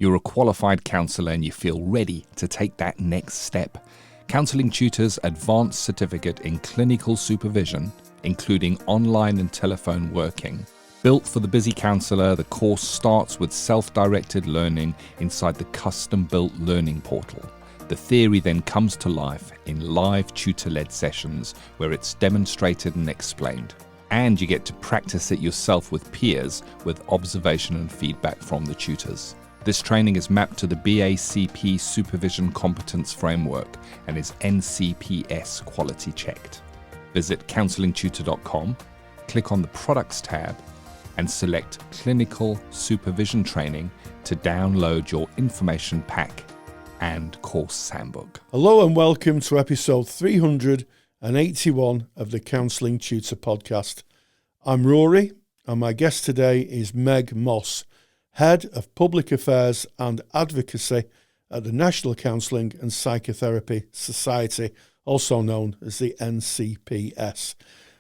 You're a qualified counsellor and you feel ready to take that next step. Counselling Tutor's Advanced Certificate in Clinical Supervision, including online and telephone working. Built for the busy counsellor, the course starts with self-directed learning inside the custom-built learning portal. The theory then comes to life in live tutor-led sessions where it's demonstrated and explained. And you get to practice it yourself with peers with observation and feedback from the tutors. This training is mapped to the BACP Supervision Competence Framework and is NCPS quality checked. Visit counsellingtutor.com, click on the Products tab, and select Clinical Supervision Training to download your information pack and course handbook. Hello and welcome to episode 381 of the Counselling Tutor Podcast. I'm Rory and my guest today is Meg Moss, Head of Public Affairs and Advocacy at the National Counselling and Psychotherapy Society, also known as the NCPS.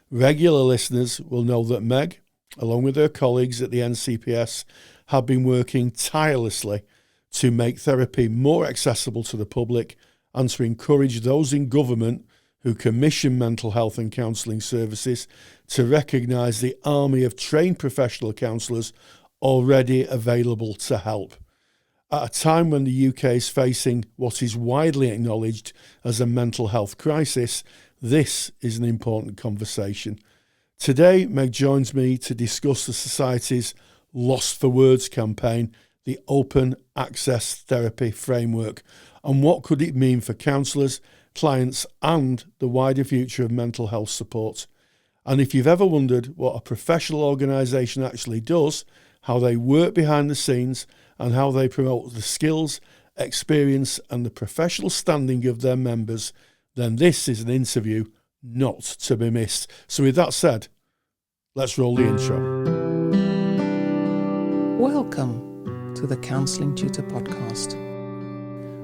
Regular listeners will know that Meg, along with her colleagues at the NCPS, have been working tirelessly to make therapy more accessible to the public and to encourage those in government who commission mental health and counselling services to recognise the army of trained professional counsellors already available to help. At a time when the UK is facing what is widely acknowledged as a mental health crisis, this is an important conversation. Today, Meg joins me to discuss the Society's Lost for Words campaign, the Open Access Therapy Framework, and what could it mean for counsellors, clients and the wider future of mental health support. And if you've ever wondered what a professional organisation actually does, how they work behind the scenes and how they promote the skills, experience and the professional standing of their members, then this is an interview not to be missed. So with that said, let's roll the intro. Welcome to the Counselling Tutor Podcast,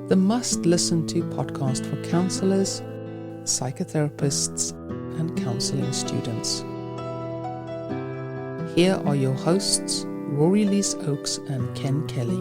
the must-listen-to podcast for counsellors, psychotherapists, and counselling students. Here are your hosts, Rory Oakes and Ken Kelly.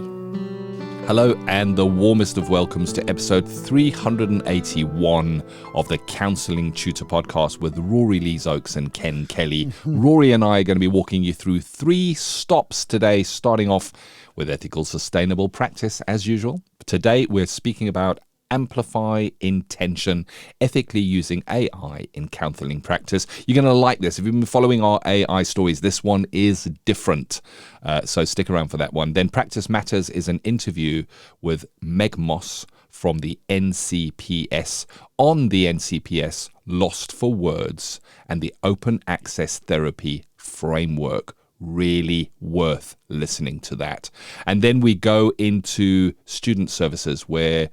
Hello and the warmest of welcomes to episode 381 of the Counselling Tutor Podcast with Rory Oakes and Ken Kelly. Rory and I are going to be walking you through 3 stops today, starting off with ethical sustainable practice as usual. Today we're speaking about Amplify Intention, ethically using AI in counselling practice. You're going to like this. If you've been following our AI stories, this one is different. So stick around for that one. Then Practice Matters is an interview with Meg Moss from the NCPS on the NCPS Lost for Words and the Open Access Therapy Framework. Really worth listening to that. And then we go into student services where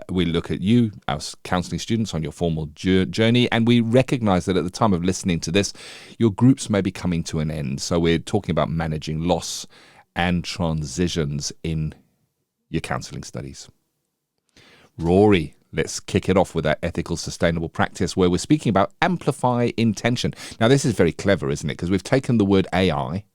we look at you, our counselling students, on your formal journey, and we recognise that at the time of listening to this, your groups may be coming to an end. So we're talking about managing loss and transitions in your counselling studies. Rory, let's kick it off with our ethical sustainable practice where we're speaking about Amplify Intention. Now, this is very clever, isn't it? Because we've taken the word AI,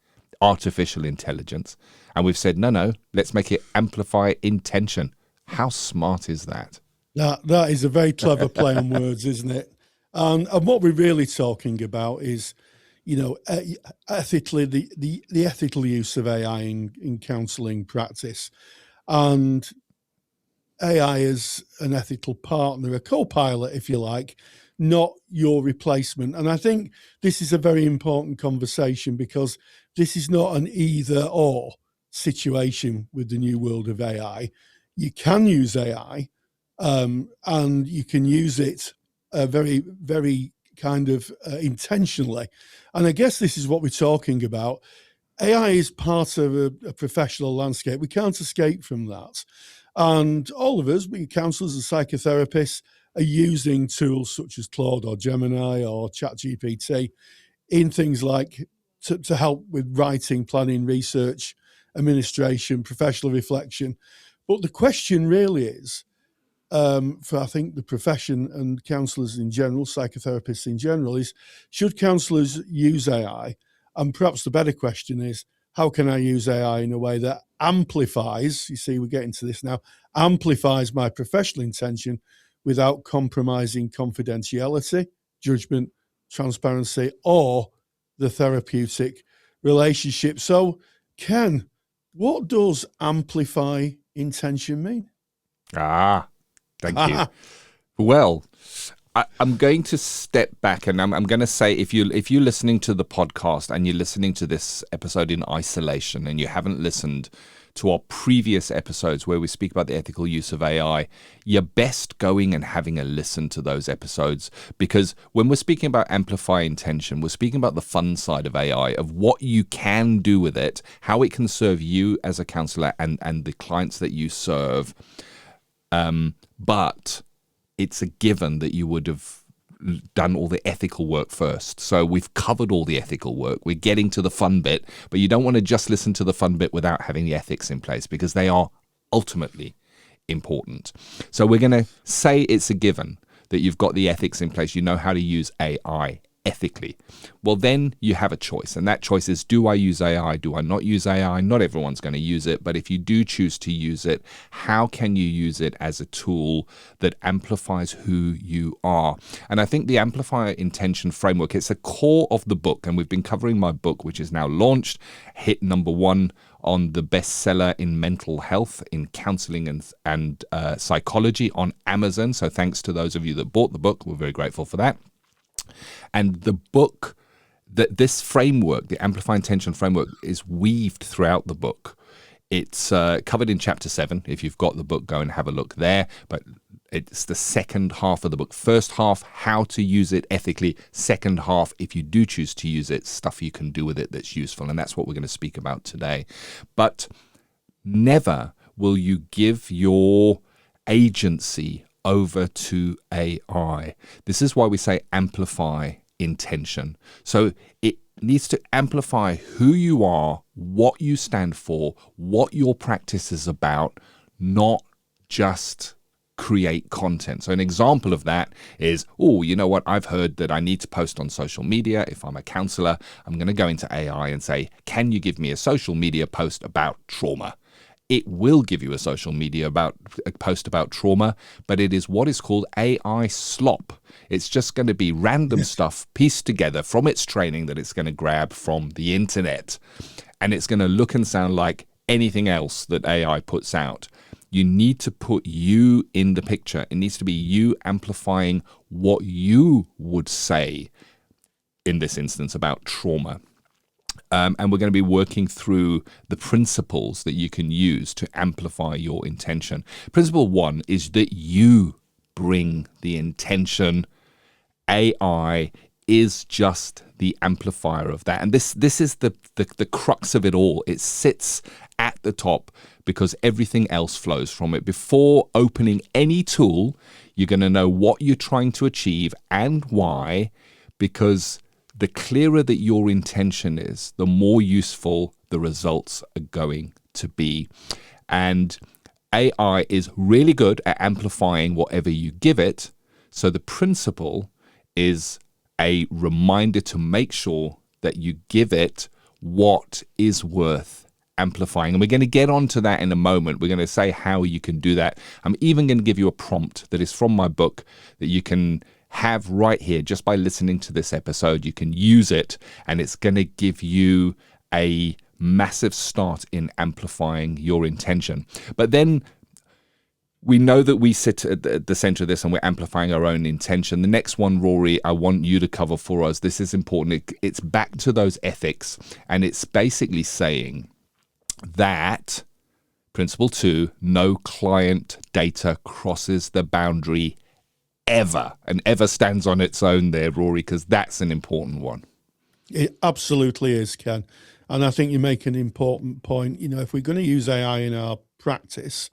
artificial intelligence, and we've said, no, let's make it Amplify Intention. How smart is that? That is a very clever play on words, isn't it? And what we're really talking about is, ethically the ethical use of AI in counselling practice, and AI as an ethical partner, a co-pilot, if you like, not your replacement. And I think this is a very important conversation because this is not an either-or situation with the new world of AI. You can use AI and you can use it very, very kind of intentionally. And I guess this is what we're talking about. AI is part of a professional landscape. We can't escape from that. And all of us, being counsellors and psychotherapists, are using tools such as Claude or Gemini or ChatGPT in things like to help with writing, planning, research, administration, professional reflection. But the question really is, for I think the profession and counsellors in general, psychotherapists in general, is should counsellors use AI? And perhaps the better question is, how can I use AI in a way that amplifies, you see, we're getting to this now, amplifies my professional intention without compromising confidentiality, judgment, transparency, or the therapeutic relationship. So, Ken, what does amplify intention mean? Thank you. Well, I'm going to step back, and I'm going to say, if you're listening to the podcast and you're listening to this episode in isolation and you haven't listened to our previous episodes where we speak about the ethical use of AI, you're best going and having a listen to those episodes, because when we're speaking about Amplify Intention, we're speaking about the fun side of AI, of what you can do with it, how it can serve you as a counselor and the clients that you serve. But it's a given that you would have done all the ethical work first. So we've covered all the ethical work. We're getting to the fun bit, but you don't want to just listen to the fun bit without having the ethics in place, because they are ultimately important. So we're going to say it's a given that you've got the ethics in place. You know how to use AI ethically. Well, then you have a choice, and that choice is, do I use AI? Do I not use AI? Not everyone's going to use it, but if you do choose to use it, how can you use it as a tool that amplifies who you are? And I think the Amplify Intention framework, it's a core of the book, and we've been covering my book, which is now launched, hit #1 on the bestseller in mental health, in counseling and psychology on Amazon. So thanks to those of you that bought the book. We're very grateful for that. And the book, this framework, the Amplify Intention framework, is weaved throughout the book. It's covered in chapter 7. If you've got the book, go and have a look there. But it's the second half of the book. First half, how to use it ethically. Second half, if you do choose to use it, stuff you can do with it that's useful. And that's what we're going to speak about today. But never will you give your agency over to AI. This is why we say amplify intention. So it needs to amplify who you are, what you stand for, what your practice is about, not just create content. So an example of that is, you know what, I've heard that I need to post on social media. If I'm a counselor, I'm going to go into AI and say, can you give me a social media post about trauma? It will give you a social media post about trauma, but it is what is called AI slop. It's just going to be random stuff pieced together from its training that it's going to grab from the internet. And it's going to look and sound like anything else that AI puts out. You need to put you in the picture. It needs to be you amplifying what you would say, in this instance, about trauma. And we're going to be working through the principles that you can use to amplify your intention. Principle 1 is that you bring the intention. AI is just the amplifier of that. And this is the crux of it all. It sits at the top because everything else flows from it. Before opening any tool, you're going to know what you're trying to achieve and why, because the clearer that your intention is, the more useful the results are going to be. And AI is really good at amplifying whatever you give it. So the principle is a reminder to make sure that you give it what is worth amplifying. And we're going to get onto that in a moment. We're going to say how you can do that. I'm even going to give you a prompt that is from my book that you can have right here. Just by listening to this episode, you can use it, and it's going to give you a massive start in amplifying your intention. But then we know that we sit at the center of this and we're amplifying our own intention. The next one, Rory, I want you to cover for us. This is important. It's back to those ethics, and it's basically saying that principle 2, no client data crosses the boundary ever. And ever stands on its own there, Rory, because that's an important one. It absolutely is, Ken. And I think you make an important point. You know, if we're going to use AI in our practice,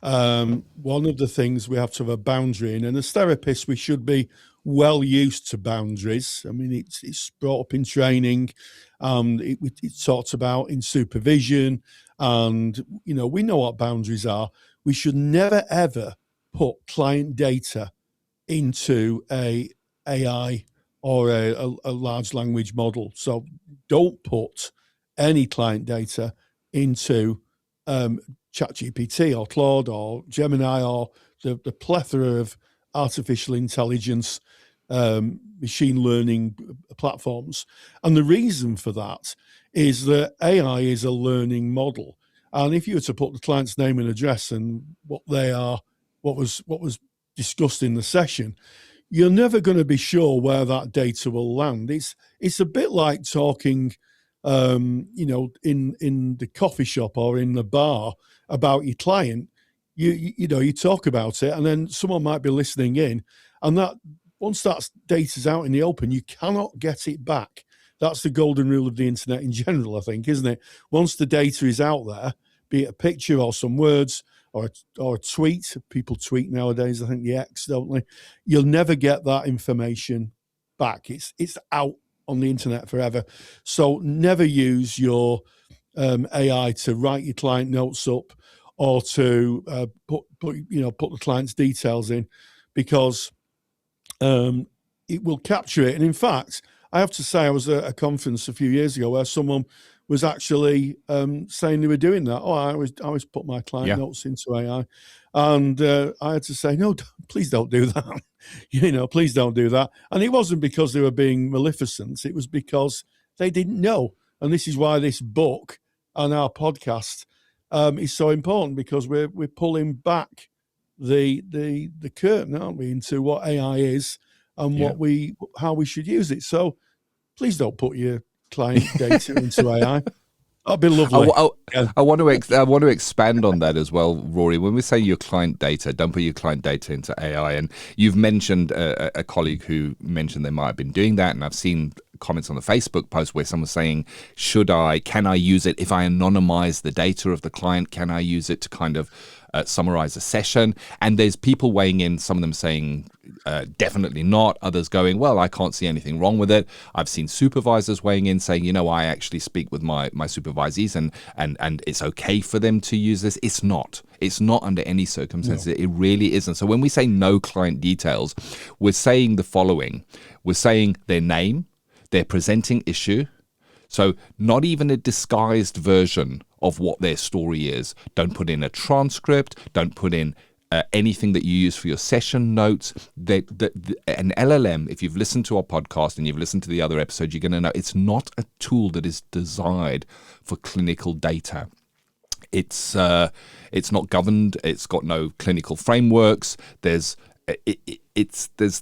one of the things we have to have a boundary in, and as therapists, we should be well used to boundaries. I mean, it's brought up in training, it's talked about in supervision, and, you know, we know what boundaries are. We should never, ever put client data into a AI or a large language model. So don't put any client data into ChatGPT or Claude or Gemini or the plethora of artificial intelligence, machine learning platforms. And the reason for that is that AI is a learning model. And if you were to put the client's name and address and what they are, what was discussed in the session, you're never going to be sure where that data will land. It's a bit like talking, in the coffee shop or in the bar about your client. You talk about it, and then someone might be listening in, and that once that data's out in the open, you cannot get it back. That's the golden rule of the internet in general, I think, isn't it? Once the data is out there, be it a picture or some words or a tweet, people tweet nowadays, I think the X, don't they? You'll never get that information back. It's out on the internet forever. So never use your AI to write your client notes up or to put the client's details in, because it will capture it. And in fact, I have to say, I was at a conference a few years ago where someone was actually saying they were doing that. Oh, I always put my client notes into AI, and I had to say, no, please don't do that. Please don't do that. And it wasn't because they were being maleficent; it was because they didn't know. And this is why this book and our podcast is so important, because we're pulling back the curtain, aren't we, into what AI is and how we should use it. So please don't put your client data into AI. That'd be lovely. I want to expand on that as well, Rory. When we say your client data, don't put your client data into AI. And you've mentioned a colleague who mentioned they might have been doing that, and I've seen comments on the Facebook post where someone's saying, can I use it if I anonymize the data of the client? Can I use it to kind of summarize a session? And there's people weighing in, some of them saying definitely not, others going, well, I can't see anything wrong with it. I've seen supervisors weighing in saying, I actually speak with my supervisees and it's okay for them to use this. It's not under any circumstances. No. It really isn't. So when we say no client details, we're saying the following. We're saying their name, their presenting issue. So not even a disguised version of what their story is. Don't put in a transcript. Don't put in anything that you use for your session notes. An LLM, if you've listened to our podcast and you've listened to the other episodes, you're going to know it's not a tool that is designed for clinical data. It's not governed. It's got no clinical frameworks. There's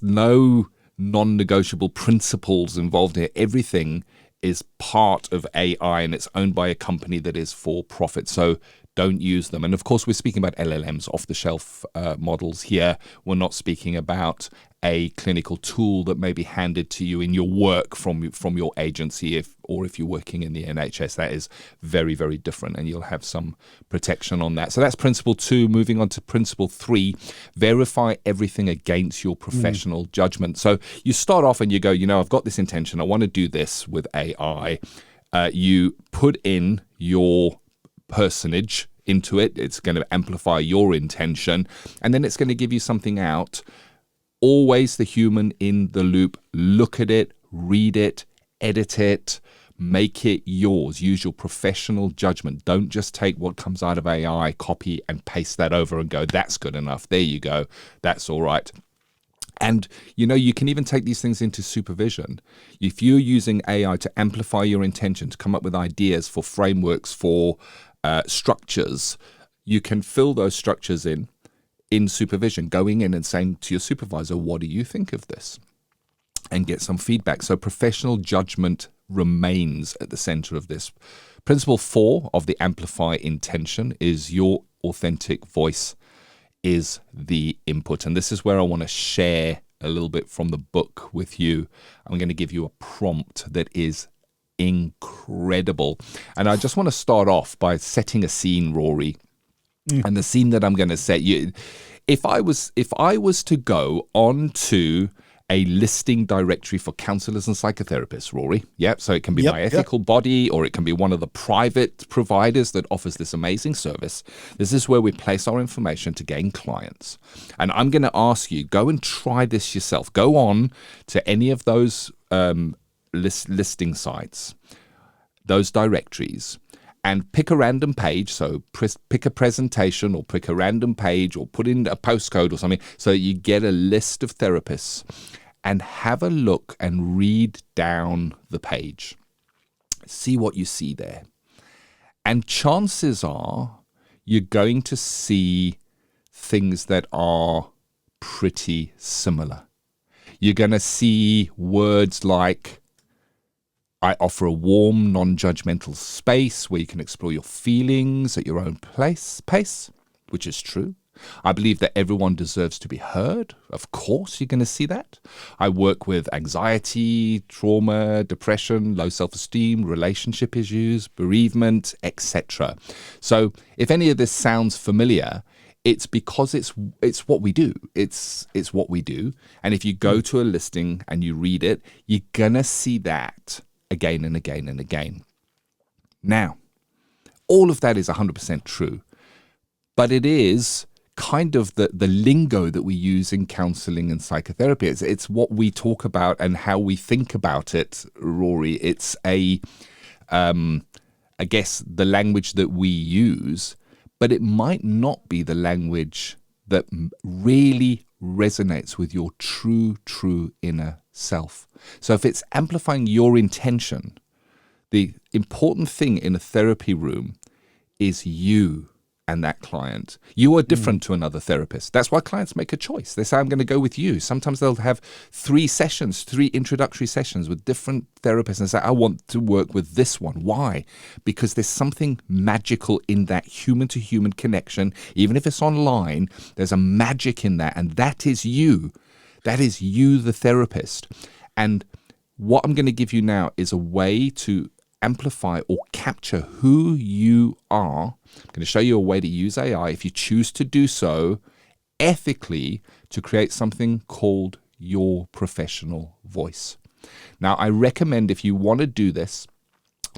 no non-negotiable principles involved here. Everything is part of AI, and it's owned by a company that is for profit. So don't use them. And of course, we're speaking about LLMs, off-the-shelf models here. We're not speaking about a clinical tool that may be handed to you in your work from your agency, if you're working in the NHS. That is very, very different, and you'll have some protection on that. So that's principle 2. Moving on to principle 3, verify everything against your professional judgment. So you start off and you go, I've got this intention. I want to do this with AI. You put in your personage into it. It's going to amplify your intention, and then it's going to give you something out. Always the human in the loop. Look at it, read it, edit it, make it yours. Use your professional judgment. Don't just take what comes out of AI, copy and paste that over and go, that's good enough. There you go. That's all right. And, you can even take these things into supervision. If you're using AI to amplify your intention, to come up with ideas for frameworks, for structures, you can fill those structures in supervision, going in and saying to your supervisor, what do you think of this? And get some feedback. So professional judgment remains at the center of this. Principle 4 of the Amplify Intention is your authentic voice is the input. And this is where I want to share a little bit from the book with you. I'm going to give you a prompt that is incredible. And I just want to start off by setting a scene, Rory. And the scene that I'm going to set you, if I was to go onto a listing directory for counselors and psychotherapists, Rory, so it can be my ethical body, or it can be one of the private providers that offers this amazing service. This is where we place our information to gain clients. And I'm going to ask you, go and try this yourself. Go on to any of those listing sites. those directories and pick a random page. So pick a presentation or pick a random page or put in a postcode or something so that you get a list of therapists and have a look and read down the page. See what you see there. And chances are you're going to see things that are pretty similar. You're going to see words like, I offer a warm, non-judgmental space where you can explore your feelings at your own pace, which is true. I believe that everyone deserves to be heard. Of course, you're going to see that. I work with anxiety, trauma, depression, low self-esteem, relationship issues, bereavement, etc. So if any of this sounds familiar, it's because it's what we do. It's what we do. And if you go to a listing and you read it, you're going to see that again and again and again. Now, all of that is 100% true, but it is kind of the lingo that we use in counselling and psychotherapy. It's what we talk about and how we think about it, Rory. It's I guess, the language that we use, but it might not be the language that really resonates with your true inner self. So if it's amplifying your intention, the important thing in a therapy room is you and that client. You are different to another therapist. That's why clients make a choice. They say, I'm going to go with you. Sometimes they'll have 3 introductory sessions with different therapists and say, I want to work with this one. Why? Because there's something magical in that human-to-human connection. Even if it's online, there's a magic in that. And that is you. That is you, the therapist. And what I'm going to give you now is a way to amplify or capture who you are. I'm going to show you a way to use AI, if you choose to do so, ethically, to create something called your professional voice. Now, I recommend, if you want to do this,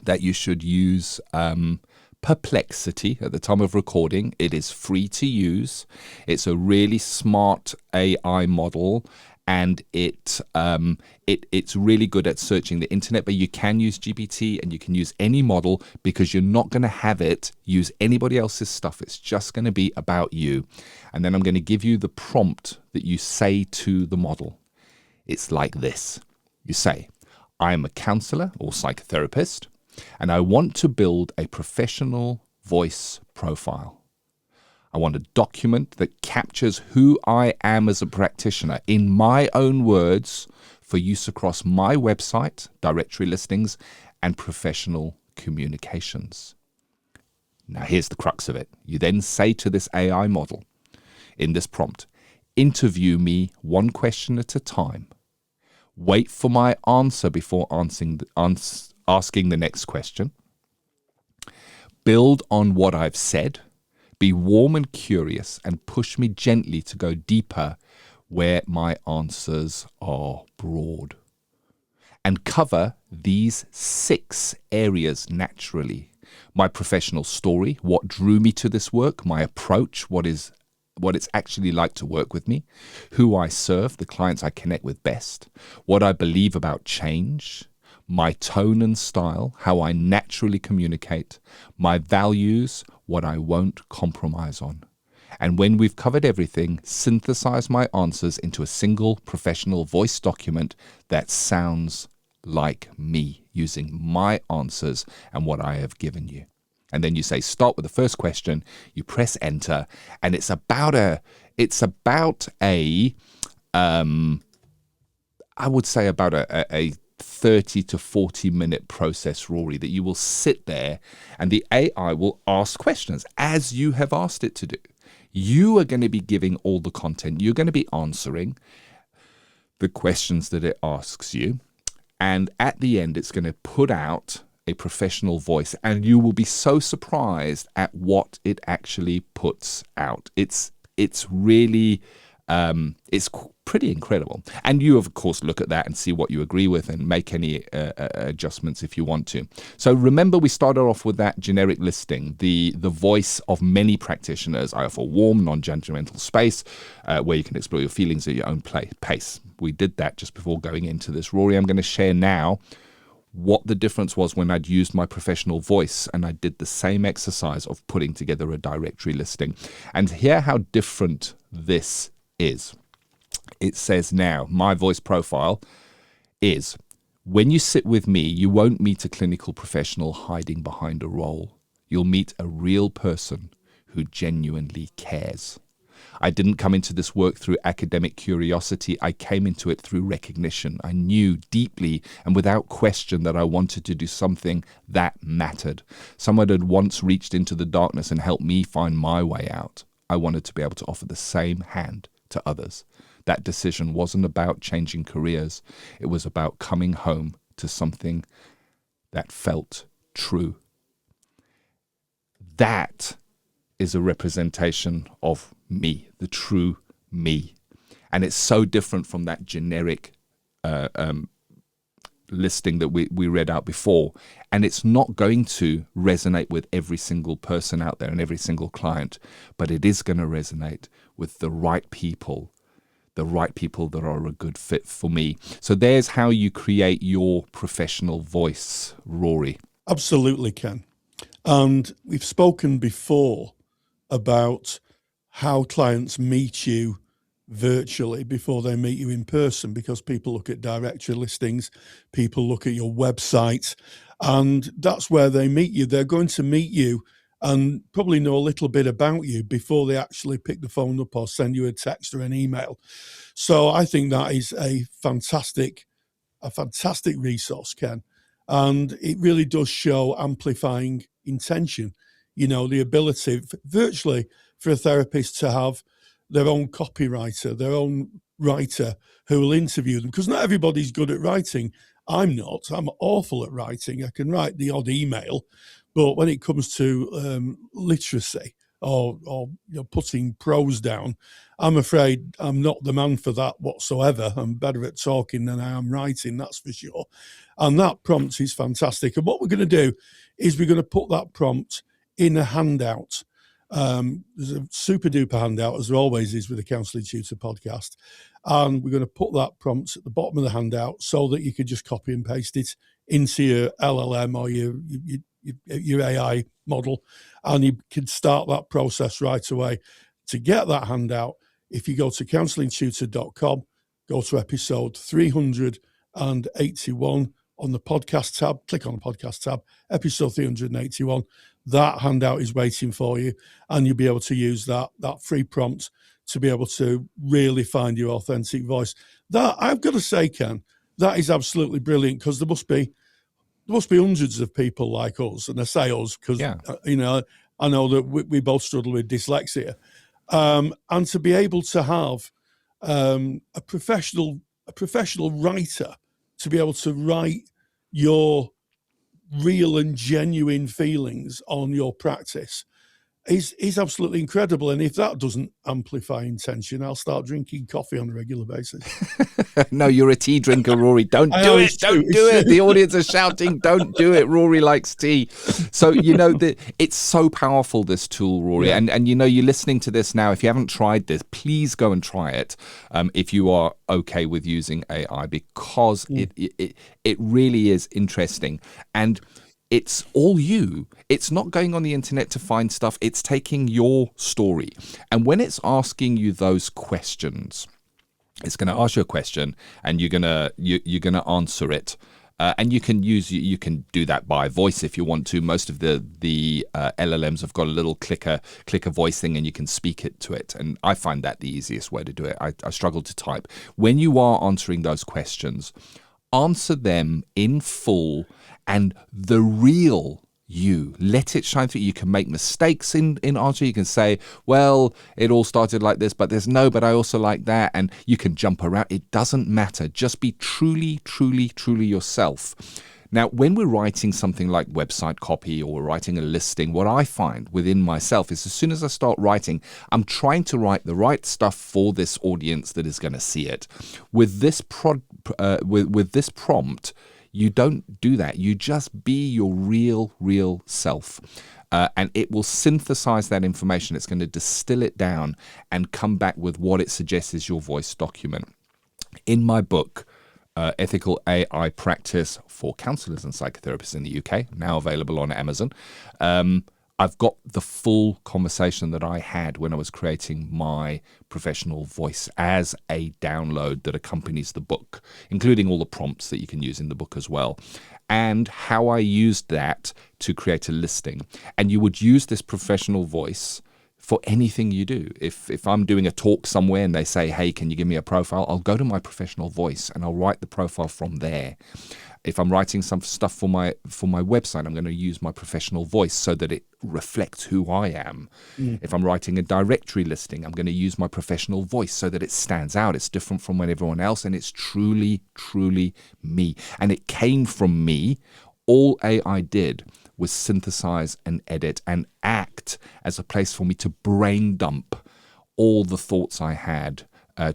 that you should use Perplexity at the time of recording. It is free to use. It's a really smart AI model, and it's really good at searching the internet, but you can use GPT and you can use any model, because you're not going to have it use anybody else's stuff. It's just going to be about you. And then I'm going to give you the prompt that you say to the model. It's like this. You say, I am a counselor or psychotherapist, and I want to build a professional voice profile. I want a document that captures who I am as a practitioner in my own words for use across my website, directory listings, and professional communications. Now, here's the crux of it. You then say to this AI model in this prompt, interview me one question at a time. Wait for my answer before asking the next question. Build on what I've said. Be warm and curious, and push me gently to go deeper where my answers are broad. And cover these 6 areas naturally. My professional story, what drew me to this work, my approach, what it's actually like to work with me, who I serve, the clients I connect with best, what I believe about change, my tone and style, how I naturally communicate, my values, what I won't compromise on. And when we've covered everything, synthesize my answers into a single professional voice document that sounds like me, using my answers and what I have given you. And then you say, start with the first question, you press enter, and it's about a I would say about a 30 to 40 minute process, Rory, that you will sit there and the AI will ask questions as you have asked it to do. You are going to be giving all the content. You're going to be answering the questions that it asks you. And at the end, it's going to put out a professional voice, and you will be so surprised at what it actually puts out. It's really it's pretty incredible. And you, of course, look at that and see what you agree with and make any adjustments if you want to. So remember, we started off with that generic listing, the voice of many practitioners. I offer warm, non-judgmental space where you can explore your feelings at your own pace. We did that just before going into this. Rory, I'm going to share now what the difference was when I'd used my professional voice and I did the same exercise of putting together a directory listing. And hear how different this is. It says now, my voice profile is, when you sit with me, you won't meet a clinical professional hiding behind a role. You'll meet a real person who genuinely cares. I didn't come into this work through academic curiosity. I came into it through recognition. I knew deeply and without question that I wanted to do something that mattered. Someone had once reached into the darkness and helped me find my way out. I wanted to be able to offer the same hand to others. That decision wasn't about changing careers. It was about coming home to something that felt true. That is a representation of me, the true me. And it's so different from that generic listing that we read out before. And it's not going to resonate with every single person out there and every single client, but it is going to resonate with the right people that are a good fit for me. So there's how you create your professional voice, Rory. Absolutely, Ken. And we've spoken before about how clients meet you virtually before they meet you in person, because people look at directory listings, people look at your website, and that's where they meet you. They're going to meet you and probably know a little bit about you before they actually pick the phone up or send you a text or an email. So I think that is a fantastic resource, Ken. And it really does show amplifying intention, the ability virtually for a therapist to have their own copywriter, their own writer who will interview them. Because not everybody's good at writing. I'm not. I'm awful at writing. I can write the odd email. But when it comes to literacy or putting prose down, I'm afraid I'm not the man for that whatsoever. I'm better at talking than I am writing, that's for sure. And that prompt is fantastic. And what we're going to do is we're going to put that prompt in a handout. There's a super duper handout, as there always is with the Counselling Tutor podcast. And we're going to put that prompt at the bottom of the handout so that you can just copy and paste it into your LLM or your AI model, and you can start that process right away. To get that handout, if you go to counsellingtutor.com, go to episode 381 on the podcast tab, click on the podcast tab, episode 381, that handout is waiting for you, and you'll be able to use that free prompt to be able to really find your authentic voice. That, I've got to say, Ken, that is absolutely brilliant, because there must be hundreds of people like us, and I say us because I know that we both struggle with dyslexia, and to be able to have a professional writer to be able to write your real and genuine feelings on your practice is absolutely incredible. And if that doesn't amplify intention, I'll start drinking coffee on a regular basis. No, you're a tea drinker, Rory. Don't do it. Don't do it. The audience are shouting, don't do it. Rory likes tea. So, it's so powerful, this tool, Rory. Yeah. And you're listening to this now. If you haven't tried this, please go and try it if you are okay with using AI, because it really is interesting. And it's all you. It's not going on the internet to find stuff. It's taking your story. And when it's asking you those questions, it's going to ask you a question, and you're gonna answer it. And you can do that by voice if you want to. Most of the LLMs have got a little click a voice thing, and you can speak it to it. And I find that the easiest way to do it. I struggle to type. When you are answering those questions, answer them in full and the real you. Let it shine through. You can make mistakes in answer. You can say, well, it all started like this, but I also like that. And you can jump around. It doesn't matter. Just be truly, truly, truly yourself. Now, when we're writing something like website copy or writing a listing, what I find within myself is as soon as I start writing, I'm trying to write the right stuff for this audience that is going to see it. With this with this prompt, you don't do that. You just be your real self. And it will synthesize that information. It's going to distill it down and come back with what it suggests is your voice document. In my book, ethical AI practice for counsellors and psychotherapists in the UK, now available on Amazon. I've got the full conversation that I had when I was creating my professional voice as a download that accompanies the book, including all the prompts that you can use in the book as well, and how I used that to create a listing. And you would use this professional voice for anything you do. If I'm doing a talk somewhere and they say, hey, can you give me a profile? I'll go to my professional voice and I'll write the profile from there. If I'm writing some stuff for my website, I'm going to use my professional voice so that it reflects who I am. If I'm writing a directory listing, I'm going to use my professional voice so that it stands out. It's different from everyone else, and it's truly, truly me. And it came from me. All AI did was synthesize and edit and act as a place for me to brain dump all the thoughts I had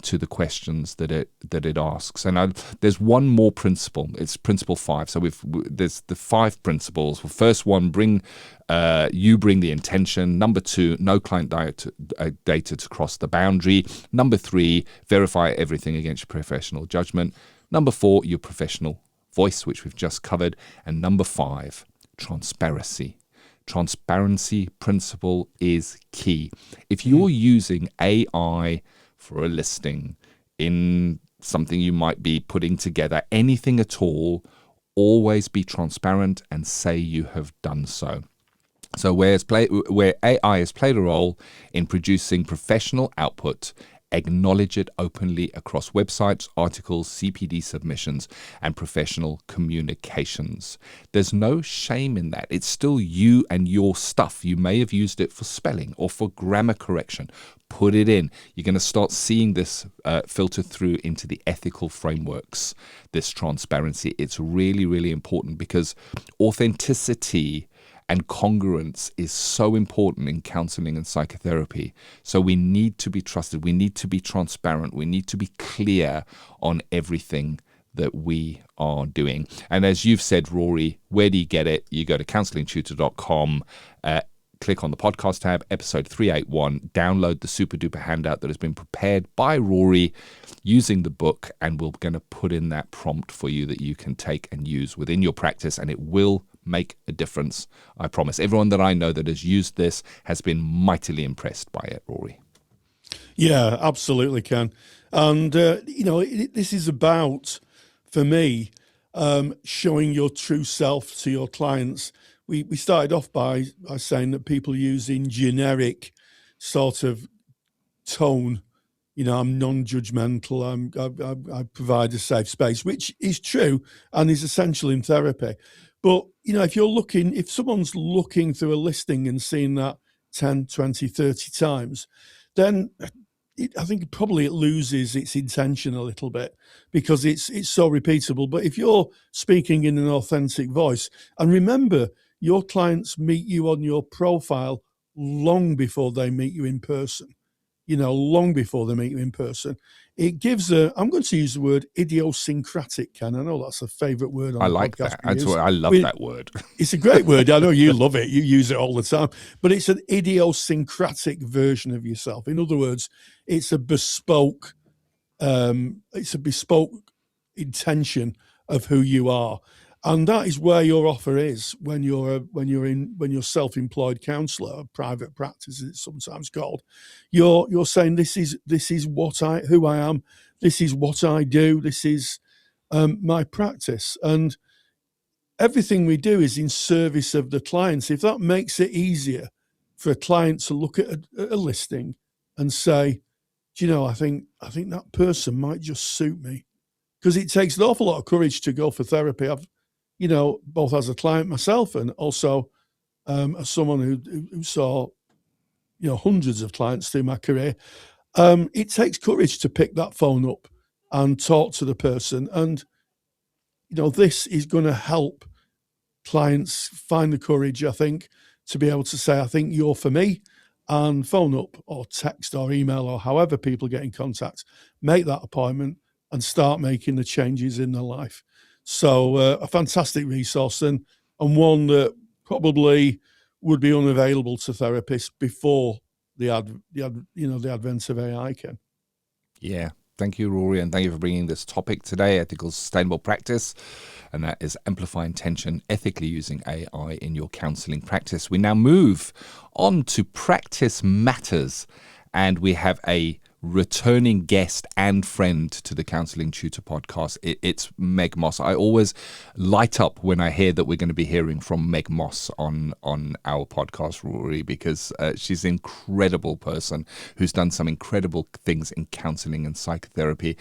to the questions that it asks. And there's one more principle. It's principle 5. So there's the 5 principles. Well, first one, bring the intention. Number 2, no client data to cross the boundary. Number 3, verify everything against your professional judgment. Number 4, your professional voice, which we've just covered. And number 5, transparency. Transparency principle is key. If you're using AI for a listing in something you might be putting together, anything at all, always be transparent and say you have done so. So where AI has played a role in producing professional output, acknowledge it openly across websites, articles, CPD submissions, and professional communications. There's no shame in that. It's still you and your stuff. You may have used it for spelling or for grammar correction. Put it in. You're going to start seeing this filter through into the ethical frameworks, this transparency. It's really, really important because authenticity and congruence is so important in counseling and psychotherapy. So we need to be trusted. We need to be transparent. We need to be clear on everything that we are doing. And as you've said, Rory, where do you get it? You go to counsellingtutor.com, click on the podcast tab, episode 381, download the super duper handout that has been prepared by Rory using the book, and we're going to put in that prompt for you that you can take and use within your practice, and it will make a difference, I promise. Everyone that I know that has used this has been mightily impressed by it, Rory. Yeah, absolutely, Ken. And, this is about, for me, showing your true self to your clients. We started off by saying that people using generic sort of tone, I'm non-judgmental, I provide a safe space, which is true and is essential in therapy. But, if someone's looking through a listing and seeing that 10, 20, 30 times, then I think probably it loses its intention a little bit because it's so repeatable. But if you're speaking in an authentic voice, and remember, your clients meet you on your profile long before they meet you in person, long before they meet you in person. It gives I'm going to use the word idiosyncratic, Ken. I know that's a favourite word on I the like podcast. that. I love that word. It's a great word. I know you love it. You use it all the time. But it's an idiosyncratic version of yourself. In other words, it's a bespoke intention of who you are. And that is where your offer is when you're self-employed counsellor, private practice it's sometimes called. You're saying this is who I am, this is what I do, this is my practice, and everything we do is in service of the clients. If that makes it easier for a client to look at a listing and say, I think that person might just suit me, because it takes an awful lot of courage to go for therapy. I've both as a client myself and also as someone who saw, hundreds of clients through my career. It takes courage to pick that phone up and talk to the person. And, this is going to help clients find the courage, I think, to be able to say, I think you're for me, and phone up or text or email or however people get in contact, make that appointment and start making the changes in their life. So a fantastic resource and one that probably would be unavailable to therapists before the advent of AI, Ken. Yeah, Thank you, Rory, and thank you for bringing this topic today, ethical sustainable practice, and that is Amplify Intention, ethically using AI in your counselling practice. We now move on to Practice Matters, and we have a returning guest and friend to the Counselling Tutor Podcast. It's Meg Moss. I always light up when I hear that we're going to be hearing from Meg Moss on our podcast, Rory, because she's an incredible person who's done some incredible things in counselling and psychotherapy.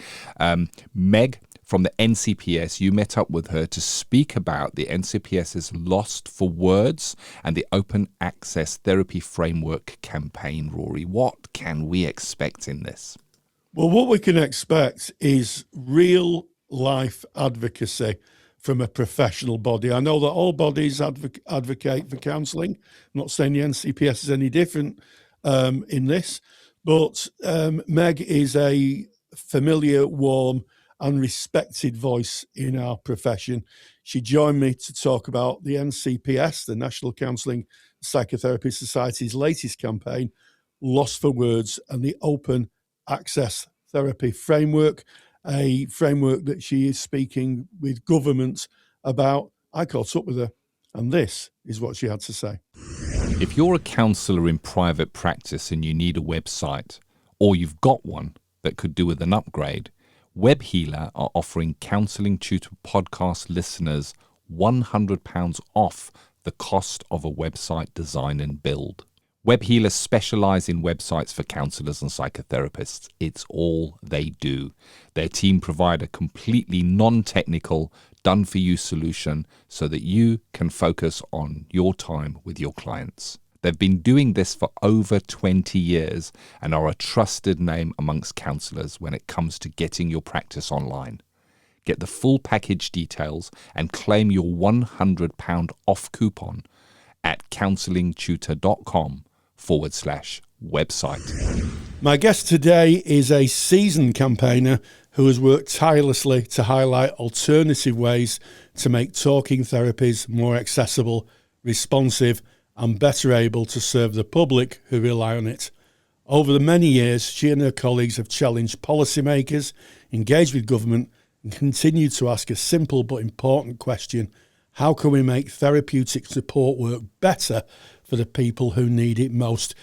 Meg, from the NCPS, you met up with her to speak about the NCPS's Lost for Words and the Open Access Therapy Framework campaign, Rory. What can we expect in this? Well, what we can expect is real life advocacy from a professional body. I know that all bodies advocate for counselling. I'm not saying the NCPS is any different in this, but Meg is a familiar, warm, and respected voice in our profession. She joined me to talk about the NCPS, the National Counselling Psychotherapy Society's latest campaign, Lost for Words, and the Open Access Therapy Framework, a framework that she is speaking with government about. I caught up with her, and this is what she had to say. If you're a counsellor in private practice and you need a website, or you've got one that could do with an upgrade, WebHealer are offering Counselling Tutor Podcast listeners £100 off the cost of a website design and build. WebHealer specialise in websites for counsellors and psychotherapists. It's all they do. Their team provide a completely non-technical, done-for-you solution so that you can focus on your time with your clients. They've been doing this for over 20 years and are a trusted name amongst counsellors when it comes to getting your practice online. Get the full package details and claim your £100 off coupon at counsellingtutor.com/website. My guest today is a seasoned campaigner who has worked tirelessly to highlight alternative ways to make talking therapies more accessible, responsive, and better able to serve the public who rely on it. Over the many years, she and her colleagues have challenged policymakers, engaged with government, and continued to ask a simple but important question: how can we make therapeutic support work better for the people who need it most?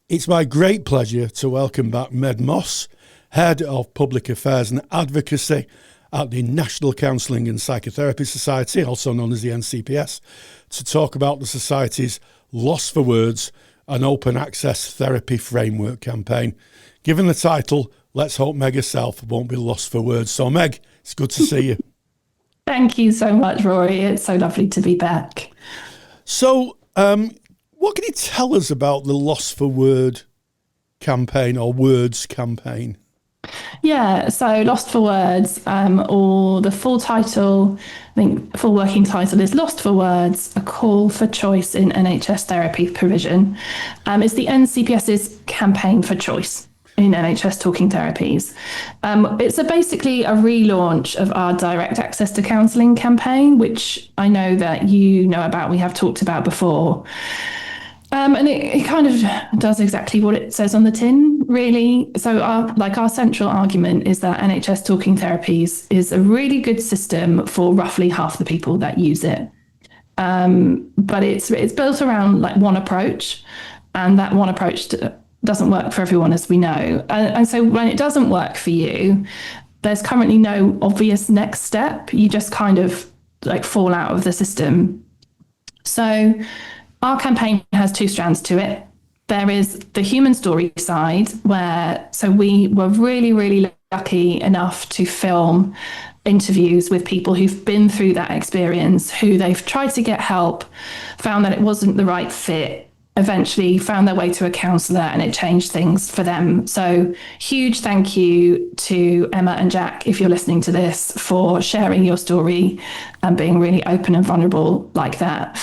It's my great pleasure to welcome back Meg Moss, Head of Public Affairs and Advocacy at the National Counselling and Psychotherapy Society, also known as the NCPS, to talk about the Society's Lost for Words, an Open Access Therapy Framework campaign. Given the title, let's hope Meg herself won't be lost for words. So Meg, it's good to see you. Thank you so much, Rory. It's so lovely to be back. So what can you tell us about the Lost for Word campaign or Words campaign? Yeah, so Lost for Words, or the full title, I think full working title is Lost for Words, a call for choice in NHS therapy provision. It's the NCPS's campaign for choice in NHS talking therapies. It's basically a relaunch of our direct access to counselling campaign, which I know that you know about, we have talked about before. And it kind of does exactly what it says on the tin, really. So our central argument is that NHS talking therapies is a really good system for roughly half the people that use it. But it's built around like one approach, and that one approach doesn't work for everyone, as we know. And so when it doesn't work for you, there's currently no obvious next step. You just kind of like fall out of the system. So our campaign has two strands to it. There is the human story side, so we were really, really lucky enough to film interviews with people who've been through that experience, who they've tried to get help, found that it wasn't the right fit, eventually found their way to a counsellor, and it changed things for them. So huge thank you to Emma and Jack, if you're listening to this, for sharing your story and being really open and vulnerable like that.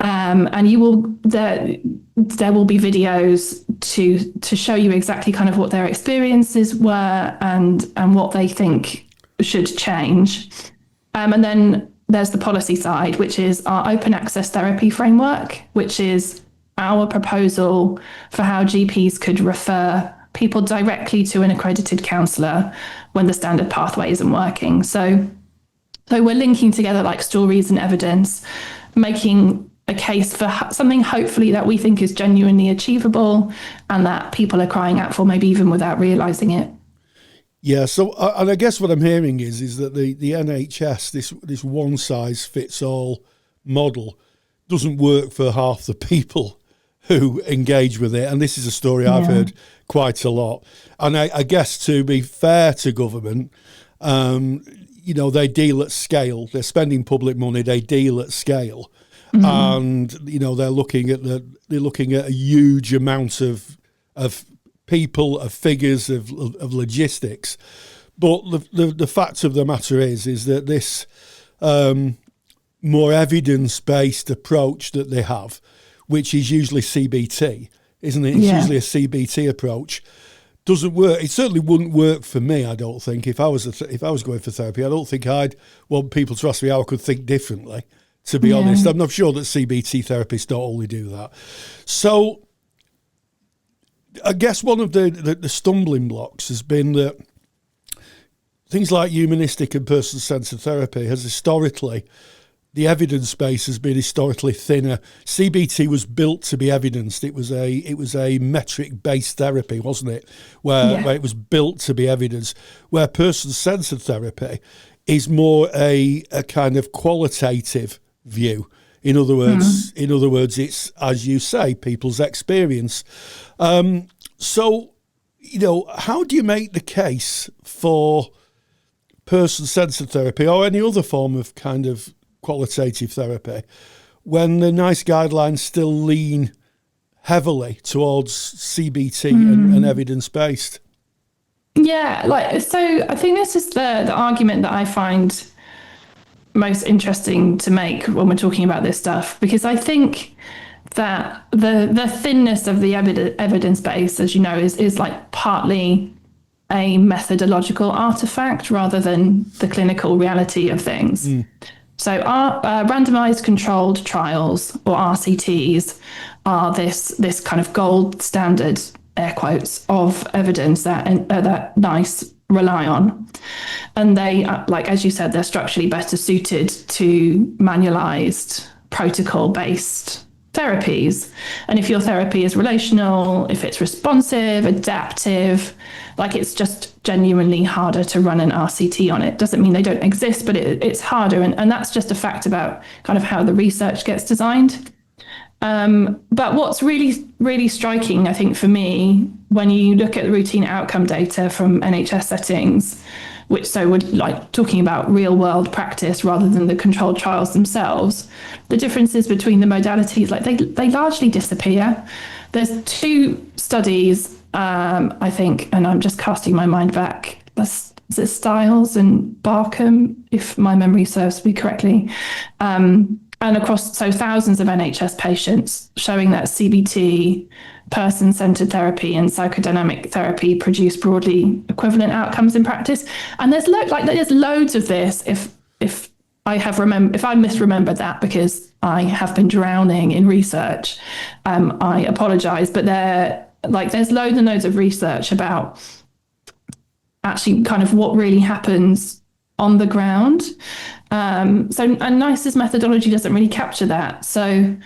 And there will be videos to show you exactly kind of what their experiences were and what they think should change. And then there's the policy side, which is our open access therapy framework, which is our proposal for how GPs could refer people directly to an accredited counsellor when the standard pathway isn't working. So we're linking together like stories and evidence, making a case for something hopefully that we think is genuinely achievable and that people are crying out for, maybe even without realising it. Yeah, so and I guess what I'm hearing is that the NHS, this one size fits all model, doesn't work for half the people who engage with it. And this is a story I've heard quite a lot. And I guess, to be fair to government, they deal at scale. They're spending public money. They deal at scale, and they're looking at a huge amount of people, of figures, of logistics. But the fact of the matter is that this more evidence-based approach that they have, which is usually CBT, isn't it? It's usually a CBT approach. Doesn't work. It certainly wouldn't work for me, I don't think. If I was going for therapy, I don't think I'd want people to ask me how I could think differently, to be honest. I'm not sure that CBT therapists don't only do that. So I guess one of the stumbling blocks has been that things like humanistic and person-centered therapy has historically, the evidence base has been historically thinner. CBT was built to be evidenced. It was a metric-based therapy, wasn't it? Where it was built to be evidenced. Where person-centered therapy is more a kind of qualitative view. In other words, it's, as you say, people's experience. So, how do you make the case for person-centered therapy or any other form of kind of qualitative therapy when the NICE guidelines still lean heavily towards CBT and evidence-based? Yeah, so I think this is the argument that I find most interesting to make when we're talking about this stuff, because I think that the thinness of the evidence base, as you know, is like partly a methodological artifact rather than the clinical reality of things. So our randomized controlled trials, or RCTs, are this kind of gold standard, air quotes, of evidence that NICE rely on. And they, like, as you said, they're structurally better suited to manualized protocol-based therapies. And if your therapy is relational, if it's responsive, adaptive, like, it's just genuinely harder to run an RCT on it. Doesn't mean they don't exist, but it's harder. And that's just a fact about kind of how the research gets designed. But what's really, really striking, I think, for me, when you look at the routine outcome data from NHS settings, which so would like talking about real world practice rather than the controlled trials themselves, the differences between the modalities, like they largely disappear. There's two studies, I think, and I'm just casting my mind back. Is it Stiles and Barkham, if my memory serves me correctly? And across thousands of NHS patients, showing that CBT, person-centered therapy, and psychodynamic therapy produce broadly equivalent outcomes in practice. And there's loads of this. If I misremembered that because I have been drowning in research, I apologise. But there's loads and loads of research about actually kind of what really happens on the ground. And NICE's methodology doesn't really capture that. So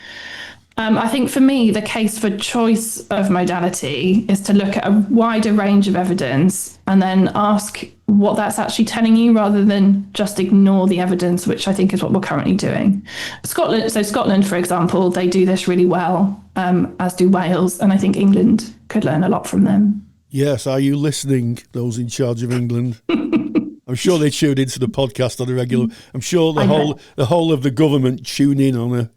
I think for me, the case for choice of modality is to look at a wider range of evidence and then ask what that's actually telling you, rather than just ignore the evidence, which I think is what we're currently doing. Scotland, for example, they do this really well, as do Wales, and I think England could learn a lot from them. Yes, are you listening, those in charge of England? I'm sure they tune into the podcast on a regular. I'm sure the whole of the government tune in on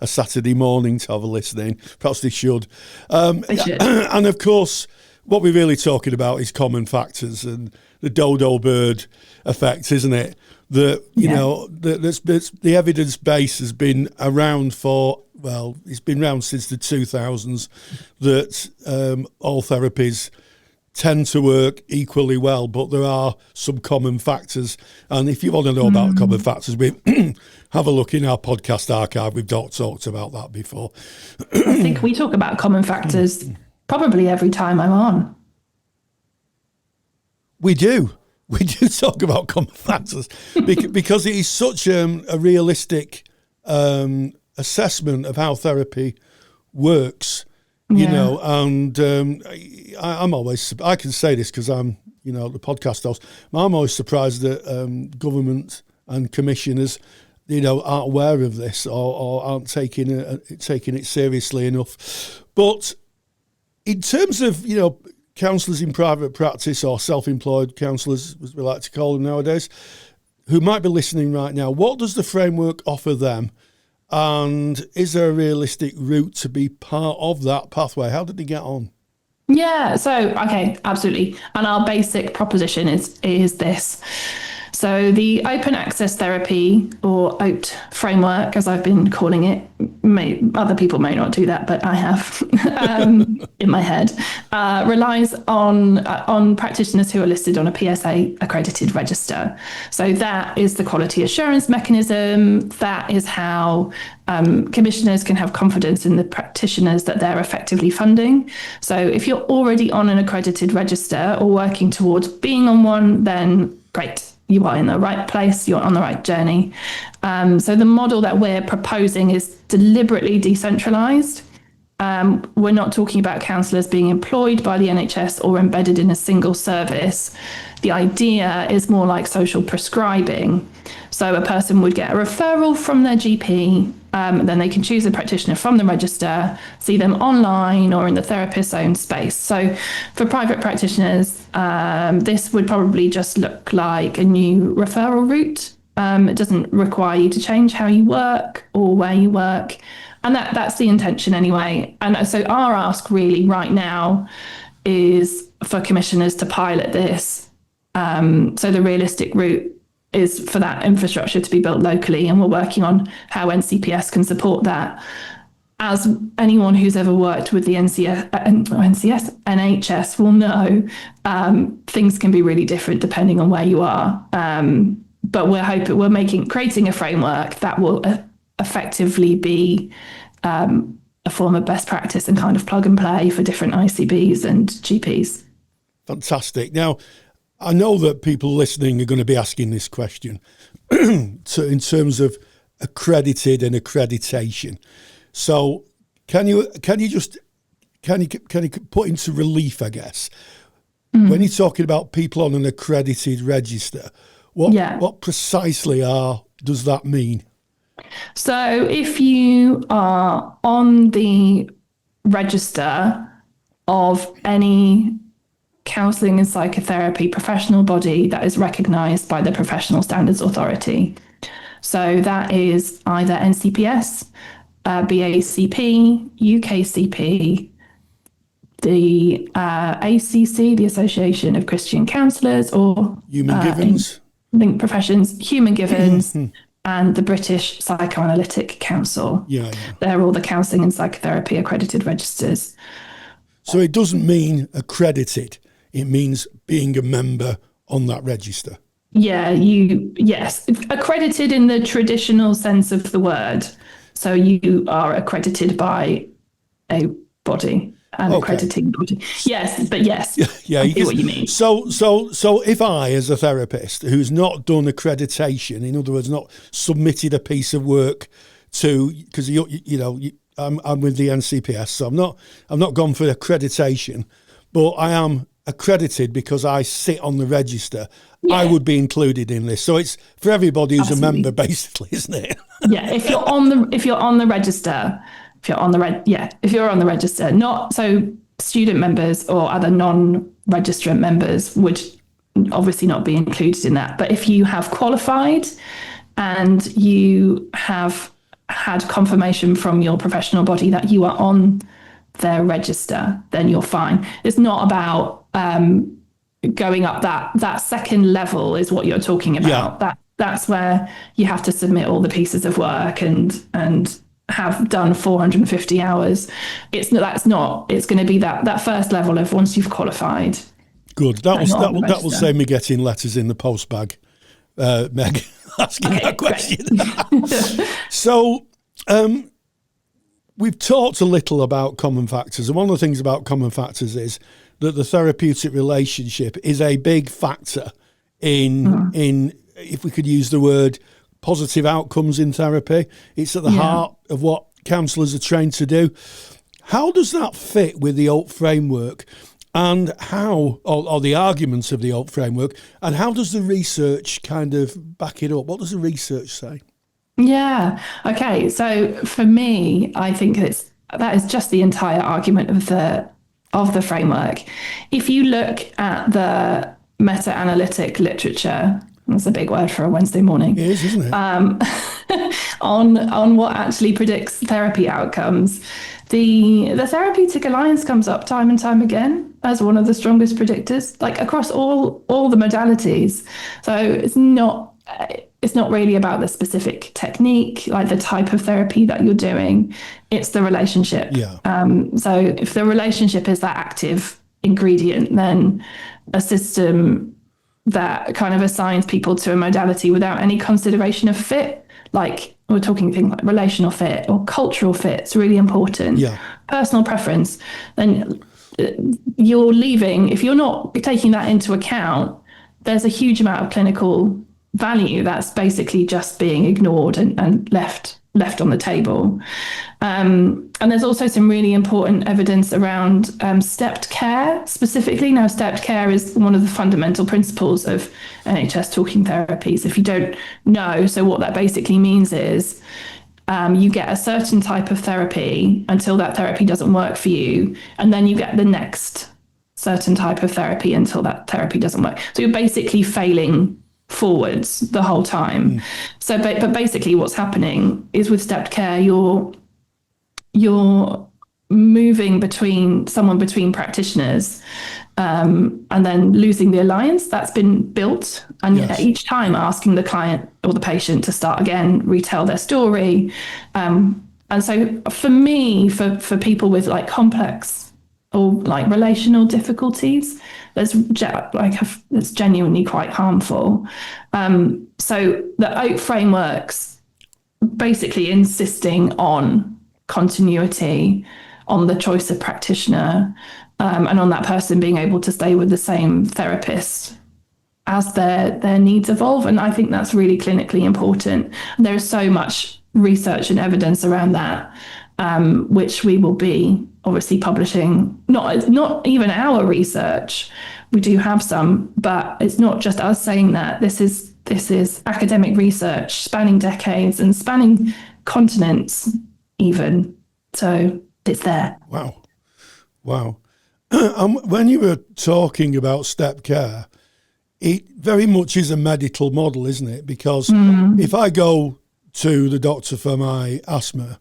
a Saturday morning to have a listening. Perhaps they should. They should. And of course, what we're really talking about is common factors and the dodo bird effect, isn't it? The evidence base has been around it's been around since the 2000s. That all therapies tend to work equally well, but there are some common factors. And if you want to know about common factors, we have a look in our podcast archive. We've talked about that before. I think we talk about common factors probably every time I'm on. We do talk about common factors because it is such a realistic assessment of how therapy works, you know. And I can say this because I'm, you know, the podcast host. I'm always surprised that government and commissioners, you know, aren't aware of this or aren't taking it seriously enough. But in terms of, you know, counsellors in private practice or self-employed counsellors, as we like to call them nowadays, who might be listening right now, what does the framework offer them? And is there a realistic route to be part of that pathway? How did they get on? Yeah, so, okay, absolutely. And our basic proposition is this. So the open access therapy, or OAT framework, as I've been calling it, other people may not do that, but I have in my head, relies on practitioners who are listed on a PSA accredited register. So that is the quality assurance mechanism. That is how commissioners can have confidence in the practitioners that they're effectively funding. So if you're already on an accredited register or working towards being on one, then great. You are in the right place, you're on the right journey. So the model that we're proposing is deliberately decentralised. We're not talking about counsellors being employed by the NHS or embedded in a single service. The idea is more like social prescribing. So a person would get a referral from their GP, then they can choose a practitioner from the register, see them online or in the therapist's own space. So for private practitioners, this would probably just look like a new referral route. It doesn't require you to change how you work or where you work. And that's the intention anyway. And so our ask really right now is for commissioners to pilot this. So the realistic route is for that infrastructure to be built locally, and we're working on how NCPS can support that. As anyone who's ever worked with the NHS will know, things can be really different depending on where you are. But we're creating a framework that will effectively be a form of best practice and kind of plug and play for different ICBs and GPs. Fantastic. Now, I know that people listening are going to be asking this question in terms of accredited and accreditation. So can you put into relief, I guess, when you're talking about people on an accredited register, what precisely does that mean? So if you are on the register of any counselling and psychotherapy professional body that is recognised by the Professional Standards Authority. So that is either NCPS, BACP, UKCP, the ACC, the Association of Christian Counsellors, or Human Givens, Linked Professions, Human Givens, and the British Psychoanalytic Council. Yeah. They're all the counselling and psychotherapy accredited registers. So it doesn't mean accredited. It means being a member on that register. Yes, accredited in the traditional sense of the word. So you are accredited by a body, an accrediting body. Yes, but yes, I see what you mean. So if I, as a therapist who's not done accreditation, in other words, not submitted a piece of work to, because I'm with the NCPS, so I'm not gone for accreditation, but I am accredited because I sit on the register. I would be included in this. So it's for everybody who's a member, basically, isn't it? Yeah, if you're on the register, not so student members or other non-registrant members would obviously not be included in that. But if you have qualified and you have had confirmation from your professional body that you are on their register, then you're fine. It's not about going up that second level is what you're talking about. That's where you have to submit all the pieces of work and have done 450 hours. It's going to be that first level of once you've qualified. Good. That will save me getting letters in the post bag, Meg, asking that question. So we've talked a little about common factors, and one of the things about common factors is that the therapeutic relationship is a big factor in if we could use the word, positive outcomes in therapy. It's at the heart of what counsellors are trained to do. How does that fit with the OAT framework, and how, or the arguments of the OAT framework, and how does the research kind of back it up? What does the research say? Yeah. Okay. So for me, I think that is just the entire argument of the framework. If you look at the meta-analytic literature, that's a big word for a Wednesday morning. It is, isn't it? On what actually predicts therapy outcomes, the therapeutic alliance comes up time and time again as one of the strongest predictors, like across all the modalities. So it's not really about the specific technique, like the type of therapy that you're doing. It's the relationship. Yeah. So if the relationship is that active ingredient, then a system that kind of assigns people to a modality without any consideration of fit, like we're talking things like relational fit or cultural fit, it's really important. Yeah. Personal preference, then you're leaving, if you're not taking that into account, there's a huge amount of clinical value that's basically just being ignored and left on the table. And there's also some really important evidence around stepped care specifically. Now, stepped care is one of the fundamental principles of NHS talking therapies. If you don't know, so what that basically means is you get a certain type of therapy until that therapy doesn't work for you, and then you get the next certain type of therapy until that therapy doesn't work. So you're basically failing forwards the whole time. So but basically what's happening is with stepped care, you're moving between practitioners and then losing the alliance that's been built, and each time asking the client or the patient to start again, retell their story. And so for me, for people with like complex or like relational difficulties, it's genuinely quite harmful. So the OAT framework's basically insisting on continuity, on the choice of practitioner, and on that person being able to stay with the same therapist as their needs evolve. And I think that's really clinically important. And there is so much research and evidence around that, which we will be obviously publishing, not even our research. We do have some, but it's not just us saying that. This is academic research spanning decades and spanning continents even. So it's there. Wow. When you were talking about step care, it very much is a medical model, isn't it? Because if I go to the doctor for my asthma,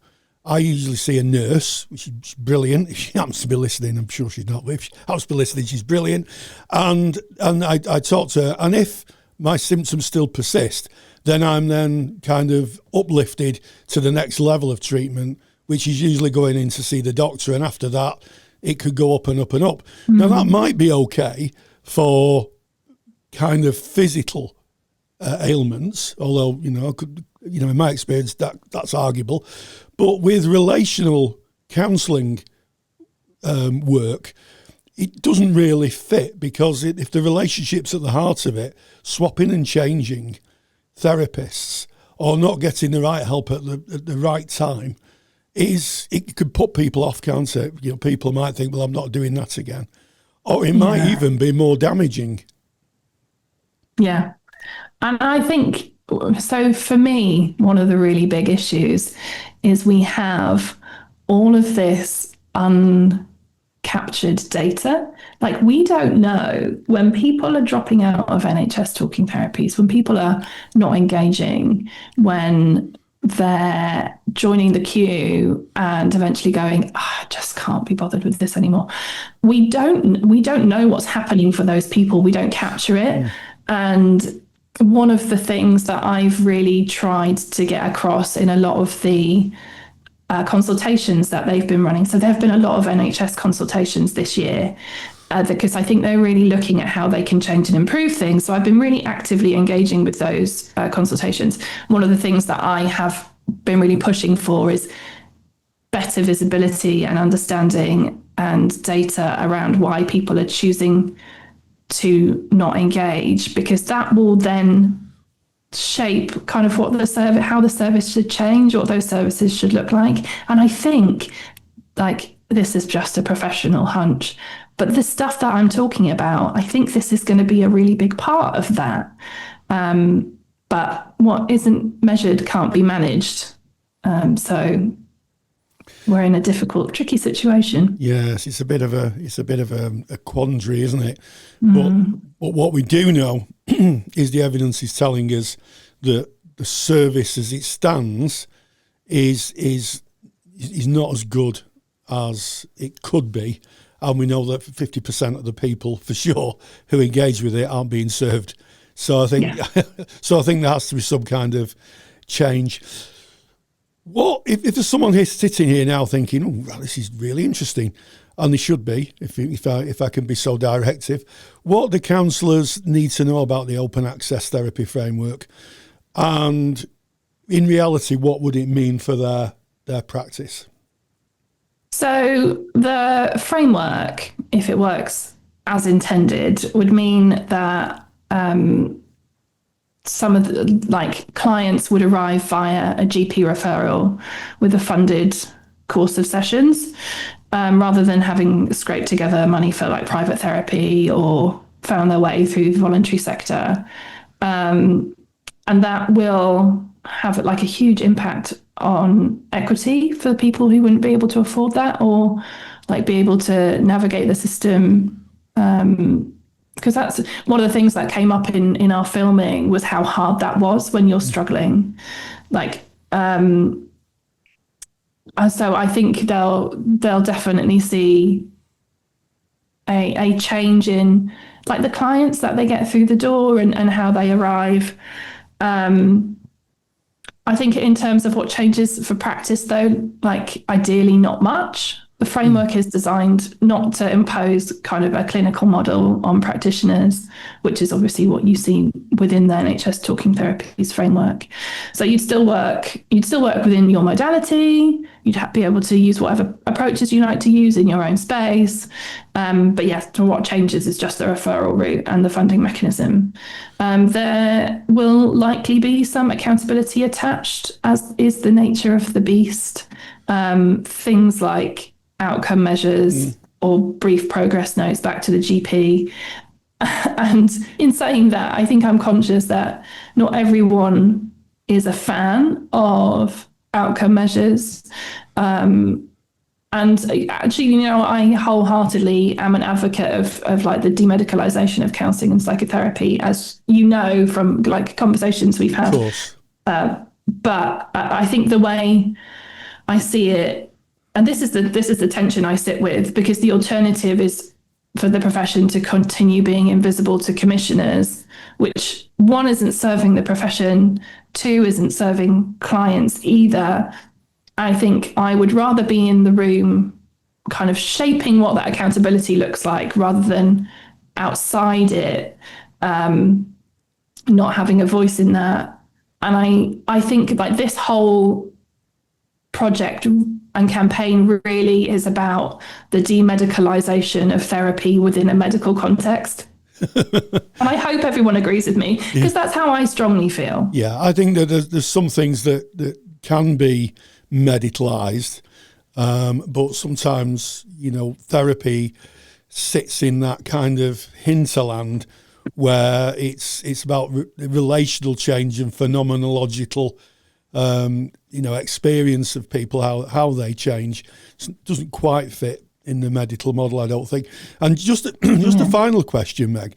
I usually see a nurse, which is brilliant. If she happens to be listening, I'm sure she's not. But if she happens to be listening, she's brilliant. And I talk to her, and if my symptoms still persist, then I'm then kind of uplifted to the next level of treatment, which is usually going in to see the doctor. And after that, it could go up and up and up. Now, that might be okay for kind of physical ailments, although, in my experience, that's arguable. But with relational counselling work, it doesn't really fit, because if the relationship's at the heart of it, swapping and changing therapists or not getting the right help at the right time, it could put people off, can't it? People might think, well, I'm not doing that again. Or it might even be more damaging. Yeah. And I think, so for me, one of the really big issues is we have all of this uncaptured data. Like, we don't know when people are dropping out of NHS talking therapies, when people are not engaging, when they're joining the queue and eventually going, I just can't be bothered with this anymore. We don't know what's happening for those people. We don't capture it. And one of the things that I've really tried to get across in a lot of the consultations that they've been running. So there have been a lot of NHS consultations this year because I think they're really looking at how they can change and improve things. So I've been really actively engaging with those consultations. One of the things that I have been really pushing for is better visibility and understanding and data around why people are choosing to not engage, because that will then shape kind of what the service, how the service should change, what those services should look like. And I think, like, this is just a professional hunch, but the stuff that I'm talking about, I think this is going to be a really big part of that. But what isn't measured can't be managed. So we're in a difficult, tricky situation. Yes, it's a bit of a quandary, isn't it? But what we do know is the evidence is telling us that the service as it stands is not as good as it could be, and we know that 50% of the people, for sure, who engage with it aren't being served. So I think, so I think there has to be some kind of change. What if there's someone here sitting here now thinking, "Oh, well, this is really interesting," and they should be, if I can be so directive. What do counsellors need to know about the open access therapy framework, and in reality, what would it mean for their practice? So the framework, if it works as intended, would mean that some of the clients would arrive via a GP referral with a funded course of sessions, rather than having scraped together money for like private therapy or found their way through the voluntary sector. And that will have like a huge impact on equity for the people who wouldn't be able to afford that or like be able to navigate the system. Because that's one of the things that came up in our filming was how hard that was when you're struggling. So I think they'll definitely see a change in like the clients that they get through the door and how they arrive. I think in terms of what changes for practice though, like ideally not much. The framework is designed not to impose kind of a clinical model on practitioners, which is obviously what you see within the NHS Talking Therapies framework. So you'd still work within your modality. You'd be able to use whatever approaches you like to use in your own space. But yes, what changes is just the referral route and the funding mechanism. There will likely be some accountability attached, as is the nature of the beast. Things like outcome measures or brief progress notes back to the GP. And in saying that, I think I'm conscious that not everyone is a fan of outcome measures. And actually, I wholeheartly am an advocate of like the demedicalization of counselling and psychotherapy, as you know from like conversations we've had. Of course. But I think the way I see it, and this is the tension I sit with, because the alternative is for the profession to continue being invisible to commissioners, which one isn't serving the profession, two isn't serving clients either. I think I would rather be in the room kind of shaping what that accountability looks like rather than outside it, not having a voice in that. And I think like this whole project and campaign really is about the demedicalization of therapy within a medical context. And I hope everyone agrees with me, because that's how I strongly feel. Yeah, I think that there's some things that can be medicalized, but sometimes, therapy sits in that kind of hinterland where it's about relational change and phenomenological experience of people, how they change. It doesn't quite fit in the medical model, I don't think. And just a final question, Meg.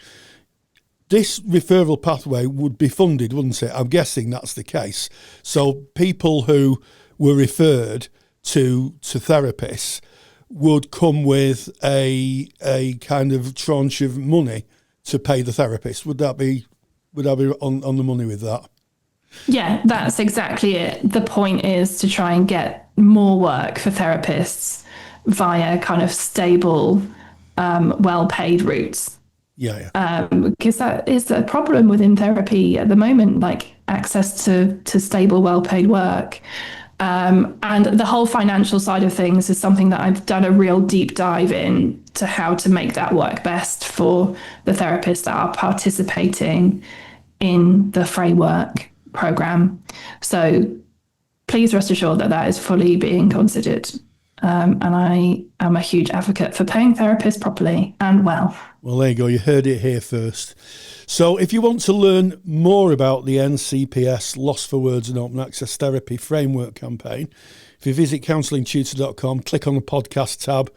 This referral pathway would be funded, wouldn't it? I'm guessing that's the case. So people who were referred to therapists would come with a kind of tranche of money to pay the therapist. Would I be on the money with that? Yeah, that's exactly it. The point is to try and get more work for therapists via kind of stable, well-paid routes. Because that is a problem within therapy at the moment, like access to stable, well-paid work. And the whole financial side of things is something that I've done a real deep dive in to how to make that work best for the therapists that are participating in the framework program. So please rest assured that that is fully being considered. And I am a huge advocate for paying therapists properly and well. Well, there you go. You heard it here first. So if you want to learn more about the NCPS Lost for Words and Open Access Therapy Framework campaign, if you visit counsellingtutor.com, click on the podcast tab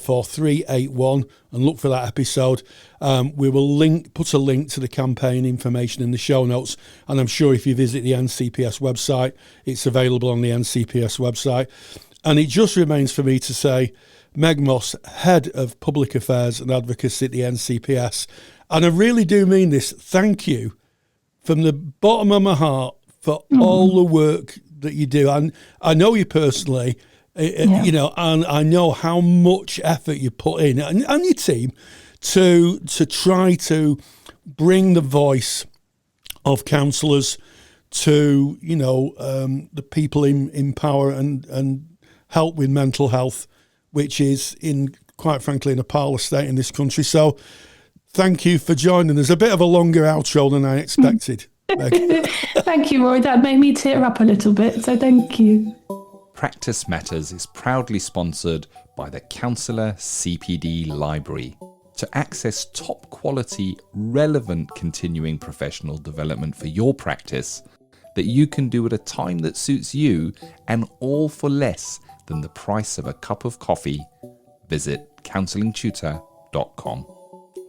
for 381 and look for that episode. We will put a link to the campaign information in the show notes. And I'm sure if you visit the NCPS website, it's available on the NCPS website. And it just remains for me to say, Meg Moss, Head of Public Affairs and Advocacy at the NCPS. And I really do mean this. Thank you from the bottom of my heart for all the work that you do. And I know you personally, you know, and I know how much effort you put in and your team to try to bring the voice of counsellors to, you know, the people in power and help with mental health, which is, quite frankly, in a parlor state in this country. So thank you for joining. There's a bit of a longer outro than I expected. Thank you, Rory. That made me tear up a little bit, so thank you. Practice Matters is proudly sponsored by the Counsellor CPD Library. To access top quality, relevant continuing professional development for your practice that you can do at a time that suits you and all for less than the price of a cup of coffee, visit counsellingtutor.com.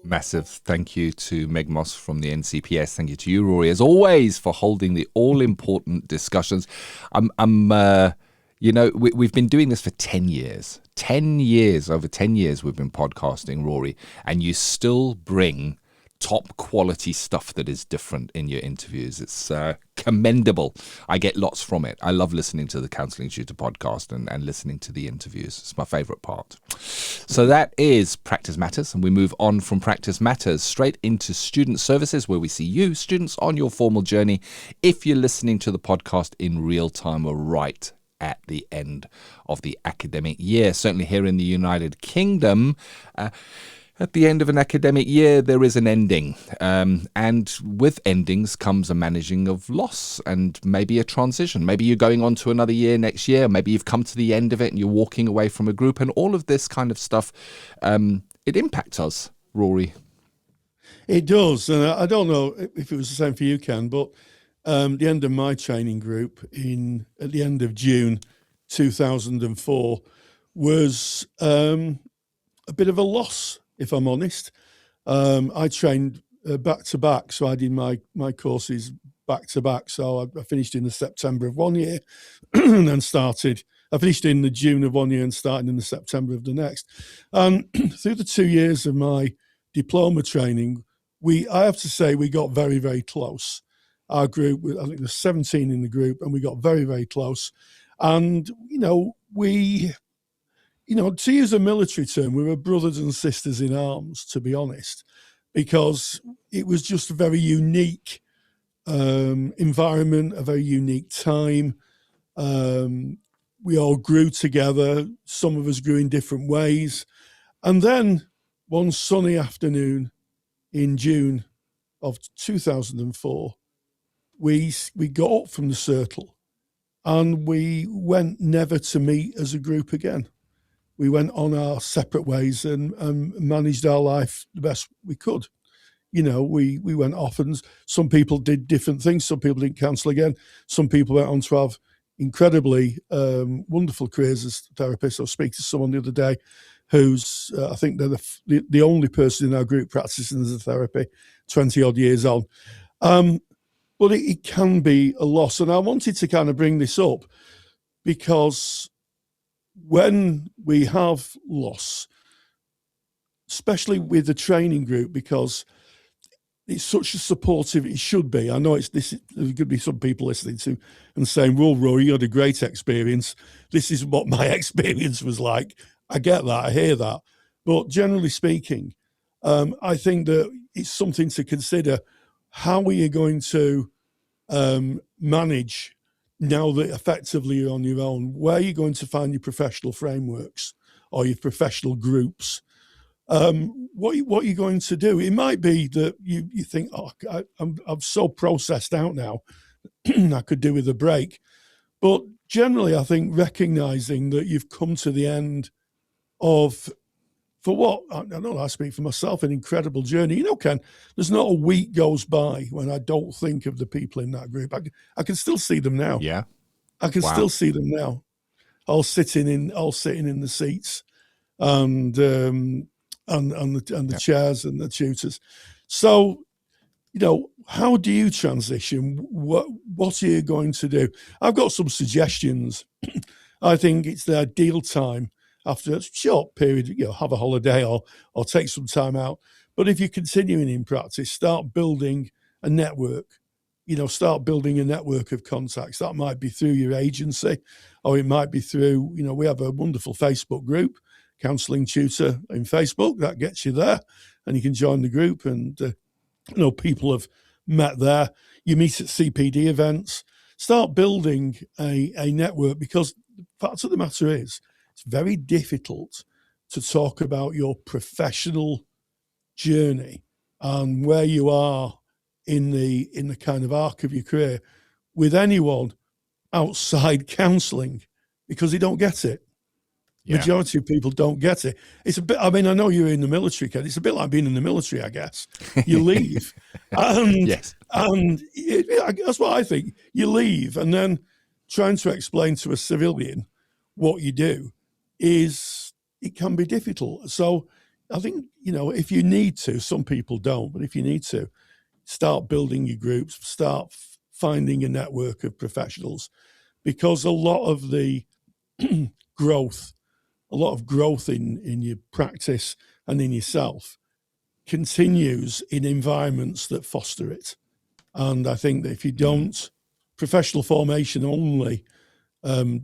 Massive thank you to Meg Moss from the NCPS. Thank you to you, Rory, as always, for holding the all-important discussions. You know, we've been doing this for 10 years. 10 years, over 10 years we've been podcasting, Rory, and you still bring top quality stuff that is different in your interviews. It's commendable. I get lots from it. I love listening to the Counselling Tutor podcast and listening to the interviews. It's my favourite part. So that is Practice Matters, and we move on from Practice Matters straight into Student Services, where we see you, students, on your formal journey, if you're listening to the podcast in real time or right at the end of the academic year. Certainly here in the United Kingdom, at the end of an academic year, there is an ending. And with endings comes a managing of loss and maybe a transition. Maybe you're going on to another year next year. Maybe you've come to the end of it and you're walking away from a group. And all of this kind of stuff, it impacts us, Rory. It does. And I don't know if it was the same for you, Ken, but the end of my training group at the end of June 2004 was a bit of a loss, if I'm honest. I trained back to back, so I did my courses back to back. So I finished in the September of one year and then I finished in the June of one year and started in the September of the next. Through the 2 years of my diploma training, I have to say we got very, very close. Our group, I think there's 17 in the group, and we got very, very close. And, to use a military term, we were brothers and sisters in arms, to be honest, because it was just a very unique environment, a very unique time. We all grew together. Some of us grew in different ways. And then one sunny afternoon in June of 2004, we got up from the circle and we went never to meet as a group again. We went on our separate ways and managed our life the best we could. We went off, and some people did different things. Some people didn't counsel again. Some people went on to have incredibly wonderful careers as therapists. I was speaking to someone the other day who's, I think they're the only person in our group practicing as a therapy, 20 odd years on. But it can be a loss. And I wanted to kind of bring this up because when we have loss, especially with the training group, because it's such a supportive, it should be. I know there's going to be some people listening to and saying, well, Rory, you had a great experience. This is what my experience was like. I get that, I hear that. But generally speaking, I think that it's something to consider. How are you going to manage now that effectively you're on your own, where are you going to find your professional frameworks or your professional groups? What are you going to do? It might be that you think, I'm so processed out now, I could do with a break. But generally, I think recognizing that you've come to the end of, for what, I know I speak for myself, an incredible journey. You know, Ken, there's not a week goes by when I don't think of the people in that group. I can still see them now. Yeah. I can still see them now, all sitting in the seats and the chairs and the tutors. So, you know, how do you transition? What are you going to do? I've got some suggestions. I think it's the ideal time after a short period, you know, have a holiday or take some time out. But if you're continuing in practice, start building a network. You know, start building a network of contacts. That might be through your agency, or it might be through, you know, we have a wonderful Facebook group, Counselling Tutor in Facebook. That gets you there, and you can join the group. And you know, people have met there. You meet at CPD events. Start building a network, because the fact of the matter is, it's very difficult to talk about your professional journey and where you are in the kind of arc of your career with anyone outside counselling, because they don't get it. Yeah. Majority of people don't get it. It's a bit, I mean, I know you're in the military, Ken. It's a bit like being in the military, I guess. You leave. And, yes. And that's what I think. You leave, and then trying to explain to a civilian what you do it can be difficult. So I think, you know, if you need to, some people don't, but if you need to, start building your groups, start finding a network of professionals, because a lot of the growth in your practice and in yourself continues in environments that foster it. And I think that if you don't, professional formation only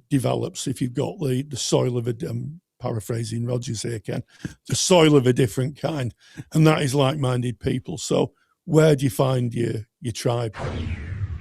develops if you've got the soil of I'm paraphrasing Rogers here, Ken, the soil of a different kind, and that is like-minded people. So where do you find your tribe?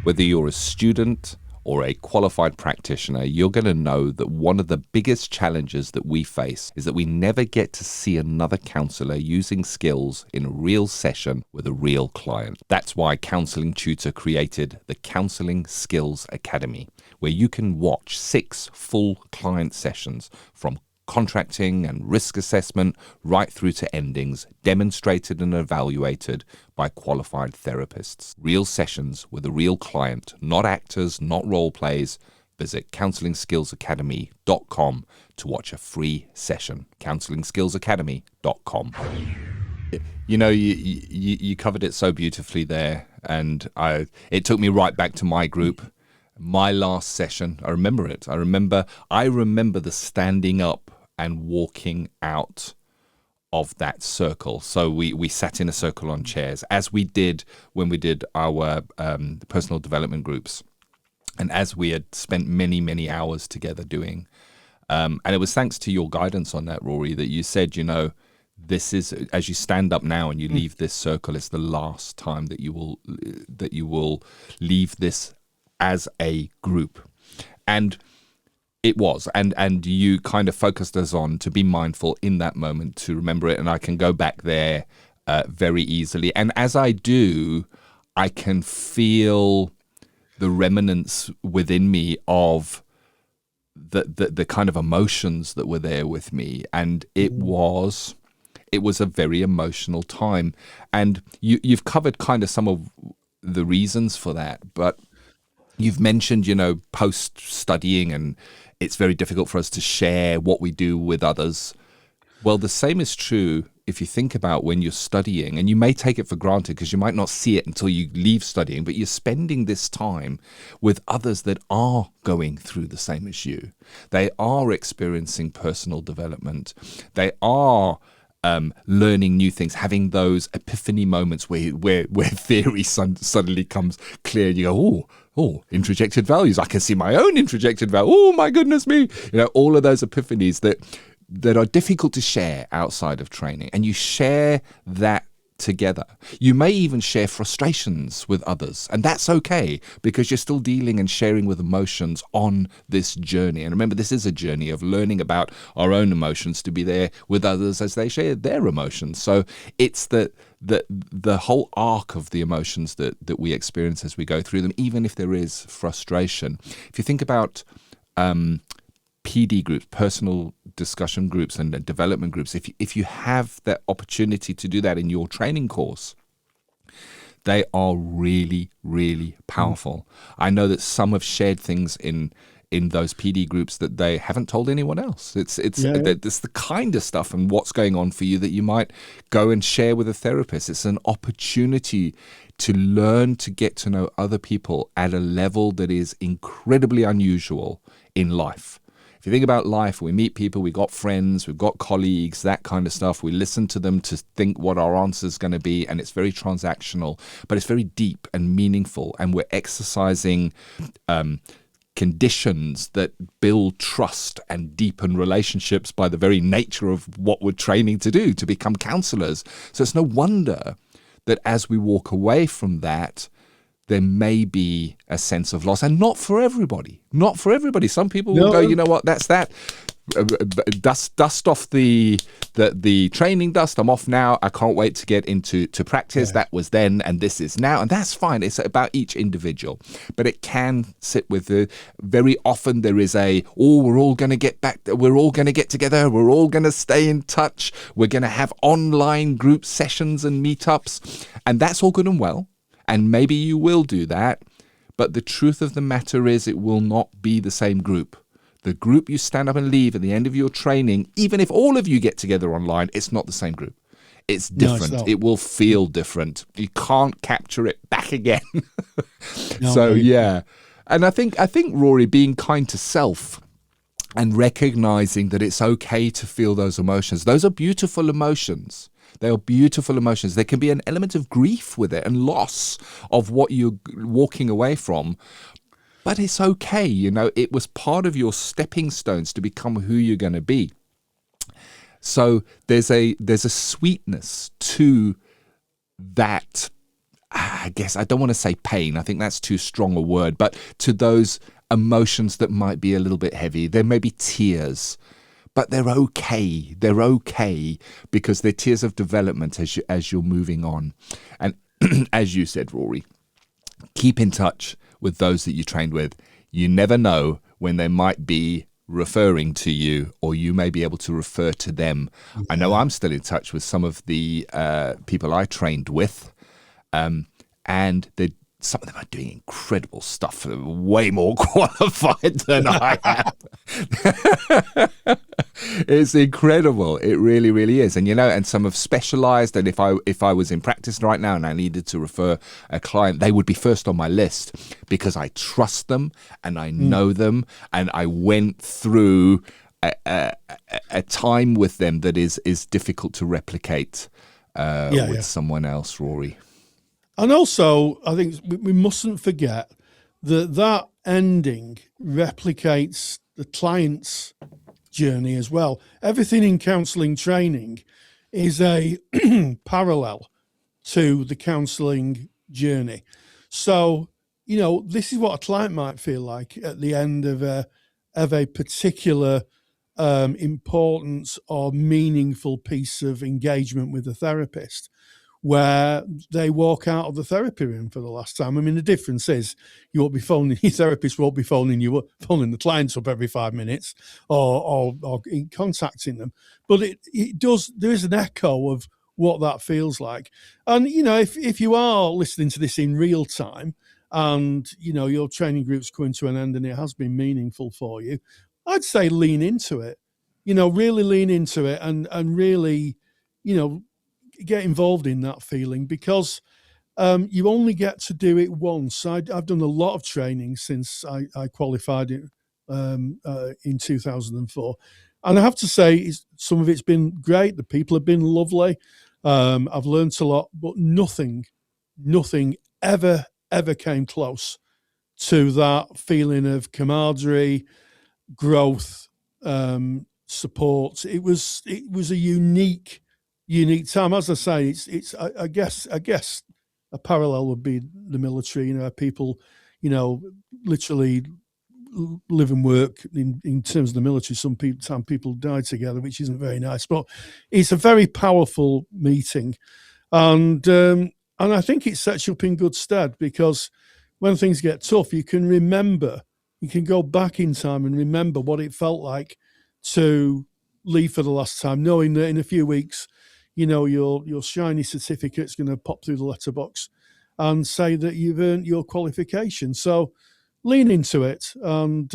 Whether you're a student or a qualified practitioner, you're going to know that one of the biggest challenges that we face is that we never get to see another counsellor using skills in a real session with a real client. That's why Counselling Tutor created the Counselling Skills Academy, where you can watch 6 full client sessions from contracting and risk assessment right through to endings, demonstrated and evaluated by qualified therapists. Real sessions with a real client, not actors, not role plays. Visit counsellingskillsacademy.com to watch a free session. counsellingskillsacademy.com. You know, you covered it so beautifully there, and it took me right back to my group. My last session, I remember it. I remember the standing up and walking out of that circle. So we sat in a circle on chairs, as we did when we did our personal development groups, and as we had spent many, many hours together doing. And it was thanks to your guidance on that, Rory, that you said, you know, this is, as you stand up now and you leave this circle, it's the last time that you will leave this as a group. And it was, and you kind of focused us on to be mindful in that moment, to remember it, and I can go back there very easily. And as I do, I can feel the remnants within me of the kind of emotions that were there with me, and it was a very emotional time. And you've covered kind of some of the reasons for that, but you've mentioned, you know, post-studying, and it's very difficult for us to share what we do with others. Well, the same is true if you think about when you're studying, and you may take it for granted because you might not see it until you leave studying, but you're spending this time with others that are going through the same as you. They are experiencing personal development. They are learning new things, having those epiphany moments where theory suddenly comes clear, and you go, oh, introjected values. I can see my own introjected value. Oh, my goodness me. You know, all of those epiphanies that are difficult to share outside of training. And you share that together. You may even share frustrations with others, and that's okay, because you're still dealing and sharing with emotions on this journey. And remember, this is a journey of learning about our own emotions to be there with others as they share their emotions. So it's the whole arc of the emotions that we experience as we go through them, even if there is frustration. If you think about PD groups, personal discussion groups and development groups, if you have that opportunity to do that in your training course, they are really, really powerful. I know that some have shared things in those PD groups that they haven't told anyone else. It's the kind of stuff and what's going on for you that you might go and share with a therapist. It's an opportunity to learn to get to know other people at a level that is incredibly unusual in life. If you think about life, we meet people, we've got friends, we've got colleagues, that kind of stuff. We listen to them to think what our answer is going to be, and it's very transactional, but it's very deep and meaningful, and we're exercising conditions that build trust and deepen relationships by the very nature of what we're training to do, to become counsellors. So it's no wonder that as we walk away from that, there may be a sense of loss, and not for everybody. Not for everybody. Some people will go, you know what, that's that. Dust off the training dust. I'm off now. I can't wait to get into practice. That was then, and this is now, and that's fine. It's about each individual, but it can sit with very often there is we're all going to get back. We're all going to get together. We're all going to stay in touch. We're going to have online group sessions and meetups, and that's all good and well. And maybe you will do that, but the truth of the matter is it will not be the same group. The group you stand up and leave at the end of your training, even if all of you get together online, it's not the same group. It's different. No, it will feel different. You can't capture it back again. Yeah. And I think, Rory, being kind to self and recognizing that it's okay to feel those emotions. Those are beautiful emotions. They are beautiful emotions. There can be an element of grief with it and loss of what you're walking away from. But it's okay, it was part of your stepping stones to become who you're going to be. So there's a sweetness to that. I guess I don't want to say pain. I think that's too strong a word, but to those emotions that might be a little bit heavy. There may be tears, but they're okay. They're okay because they're tears of development as you're moving on. And as you said, Rory, keep in touch with those that you trained with. You never know when they might be referring to you, or you may be able to refer to them. Yeah. I know I'm still in touch with some of the people I trained with, and some of them are doing incredible stuff, way more qualified than I am. It's incredible. It really, really is. And, and some have specialized. And if I was in practice right now and I needed to refer a client, they would be first on my list because I trust them and I know them. And I went through a time with them that is difficult to replicate with someone else, Rory. And also, I think we mustn't forget that ending replicates the client's journey as well. Everything in counselling training is a parallel to the counselling journey. So, this is what a client might feel like at the end of a particular important or meaningful piece of engagement with a therapist, where they walk out of the therapy room for the last time. I mean, the difference is you won't be phoning, your therapist won't be phoning the clients up every 5 minutes or contacting them. But it does, there is an echo of what that feels like. And, if you are listening to this in real time and, your training group's coming to an end and it has been meaningful for you, I'd say lean into it, really lean into it and really, get involved in that feeling, because you only get to do it once. I've done a lot of training since I qualified in 2004, and I have to say some of it's been great. The people have been lovely. I've learned a lot, but nothing ever came close to that feeling of camaraderie, growth, support. It was a unique unique time. As I say, it's I guess a parallel would be the military. People, literally live and work in terms of the military. Some people die together, which isn't very nice. But it's a very powerful meeting, and I think it sets you up in good stead, because when things get tough, you can go back in time and remember what it felt like to leave for the last time, knowing that in a few weeks, your shiny certificate's going to pop through the letterbox and say that you've earned your qualification. So lean into it and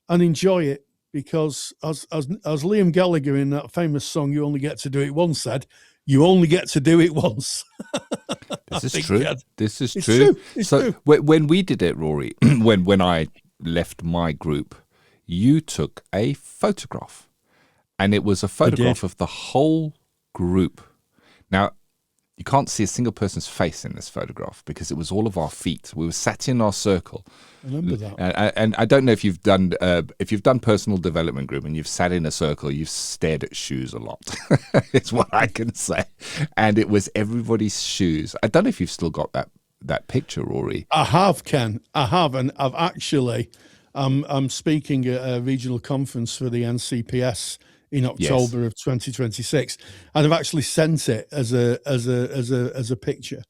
enjoy it, because as Liam Gallagher in that famous song, "You Only Get to Do It Once," said, you only get to do it once. This is true. This is it's true. It's so true. When we did it, Rory, when I left my group, you took a photograph, and it was a photograph of the whole group. Now, you can't see a single person's face in this photograph because it was all of our feet. We were sat in our circle. I remember that. And I don't know if you've done personal development group and you've sat in a circle, you've stared at shoes a lot. It's what I can say. And it was everybody's shoes. I don't know if you've still got that picture, Rory. I have, Ken. I have, and I've actually. I'm speaking at a regional conference for the NCPS in October of 2026, and I've actually sent it as a picture.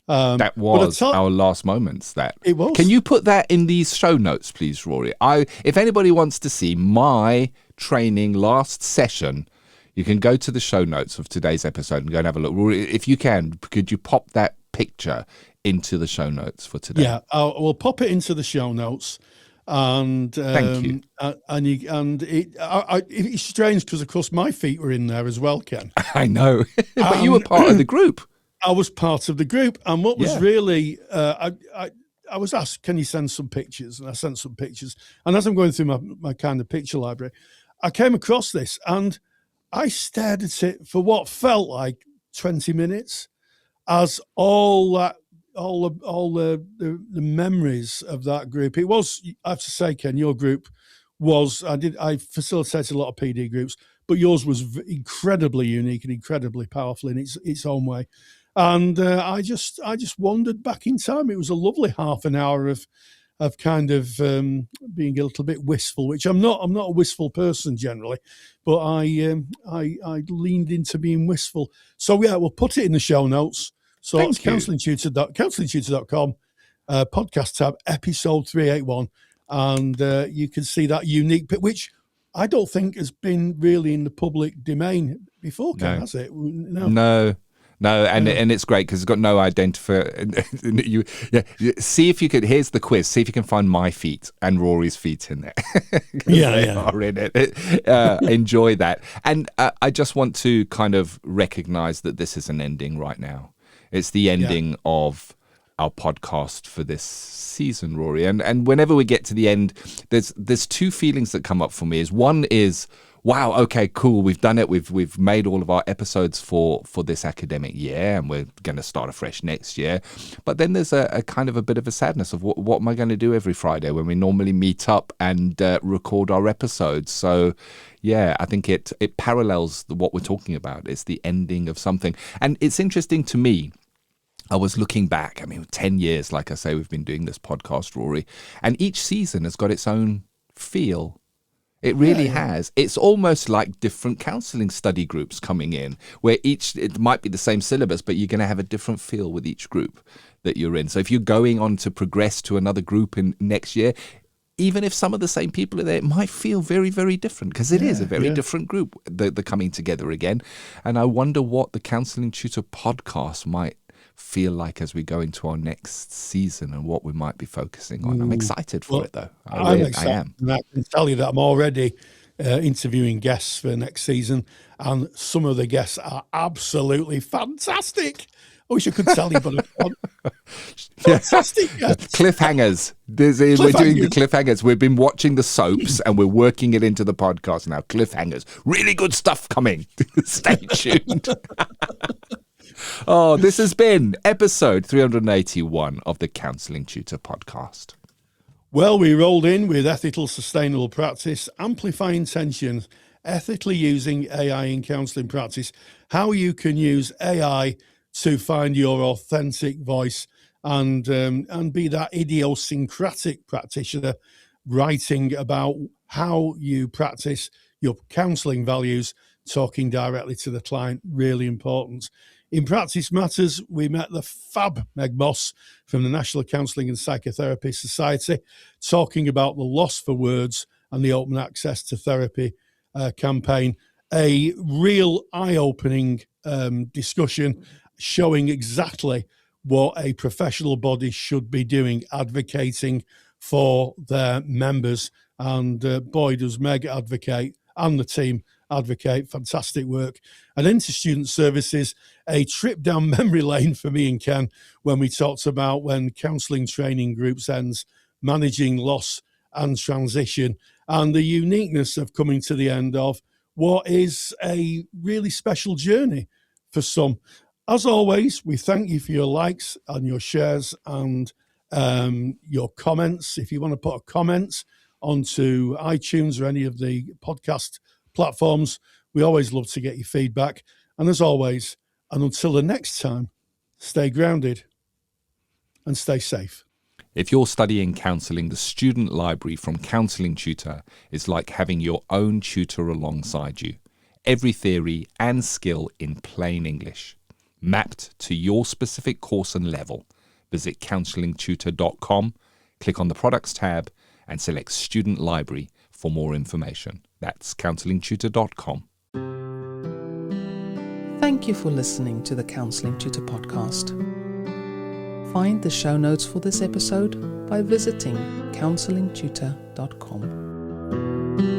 That was our last moments. That it was. Can you put that in these show notes, please, Rory? If anybody wants to see my training last session, you can go to the show notes of today's episode and go and have a look. Rory, if you can, could you pop that picture into the show notes for today? Yeah, we'll pop it into the show notes. And thank you. It's strange because, of course, my feet were in there as well, Ken. I know, but you were part of the group. I was part of the group, and what was really, I was asked, "Can you send some pictures?" And I sent some pictures. And as I'm going through my kind of picture library, I came across this, and I stared at it for what felt like 20 minutes, as all the memories of that group. It was, I have to say, Ken, your group was, I facilitated a lot of PD groups, but yours was incredibly unique and incredibly powerful in its own way. And I just wandered back in time. It was a lovely half an hour of kind of being a little bit wistful, which I'm not a wistful person generally, but I leaned into being wistful. So yeah, we'll put it in the show notes. So it's counsellingtutor.com, podcast tab, episode 381. And you can see that unique bit, which I don't think has been really in the public domain before, Ken, has it? No. And it's great because it's got no identifier. See if you could. Here's the quiz. See if you can find my feet and Rory's feet in there. They are in it. Enjoy that. And I just want to kind of recognize that this is an ending right now. It's the ending of our podcast for this season, Rory. And whenever we get to the end, there's two feelings that come up for me. One is, wow, okay, cool, we've done it. We've made all of our episodes for this academic year, and we're going to start afresh next year. But then there's a kind of a bit of a sadness of what am I going to do every Friday when we normally meet up and record our episodes. So yeah, I think it parallels what we're talking about. It's the ending of something. And it's interesting to me, I was looking back, 10 years, like I say, we've been doing this podcast, Rory, and each season has got its own feel. It really has. It's almost like different counselling study groups coming in, where it might be the same syllabus, but you're going to have a different feel with each group that you're in. So if you're going on to progress to another group in next year, even if some of the same people are there, it might feel very, very different, because it is a very different group, they're coming together again. And I wonder what the Counselling Tutor podcast might feel like as we go into our next season and what we might be focusing on. I'm excited for it, though. I'm excited. I am. And I can tell you that I'm already interviewing guests for next season, and some of the guests are absolutely fantastic. I wish I could tell you, but fantastic. Cliffhangers. We're doing the cliffhangers. We've been watching the soaps and we're working it into the podcast now. Cliffhangers. Really good stuff coming. Stay tuned. Oh, this has been episode 381 of the Counselling Tutor Podcast. Well, we rolled in with ethical, sustainable practice, Amplify Intention, ethically using AI in counselling practice, how you can use AI to find your authentic voice and be that idiosyncratic practitioner, writing about how you practice your counselling values, talking directly to the client, really important. In Practice Matters, we met the fab Meg Moss from the National Counselling and Psychotherapy Society, talking about the Lost for Words and the Open Access to Therapy campaign. A real eye-opening discussion showing exactly what a professional body should be doing, advocating for their members. And boy, does Meg advocate, and the team advocate. Fantastic work. And into student services, a trip down memory lane for me and Ken when we talked about when counselling training groups ends, managing loss and transition, and the uniqueness of coming to the end of what is a really special journey for some. As always, we thank you for your likes and your shares and your comments. If you want to put a comment onto iTunes or any of the podcast platforms, we always love to get your feedback. And as always, and until the next time, stay grounded and stay safe. If you're studying counselling, the student library from Counselling Tutor is like having your own tutor alongside you. Every theory and skill in plain English, mapped to your specific course and level. Visit counsellingtutor.com, click on the Products tab, and select Student Library for more information. That's counsellingtutor.com. Thank you for listening to the Counselling Tutor Podcast. Find the show notes for this episode by visiting counsellingtutor.com.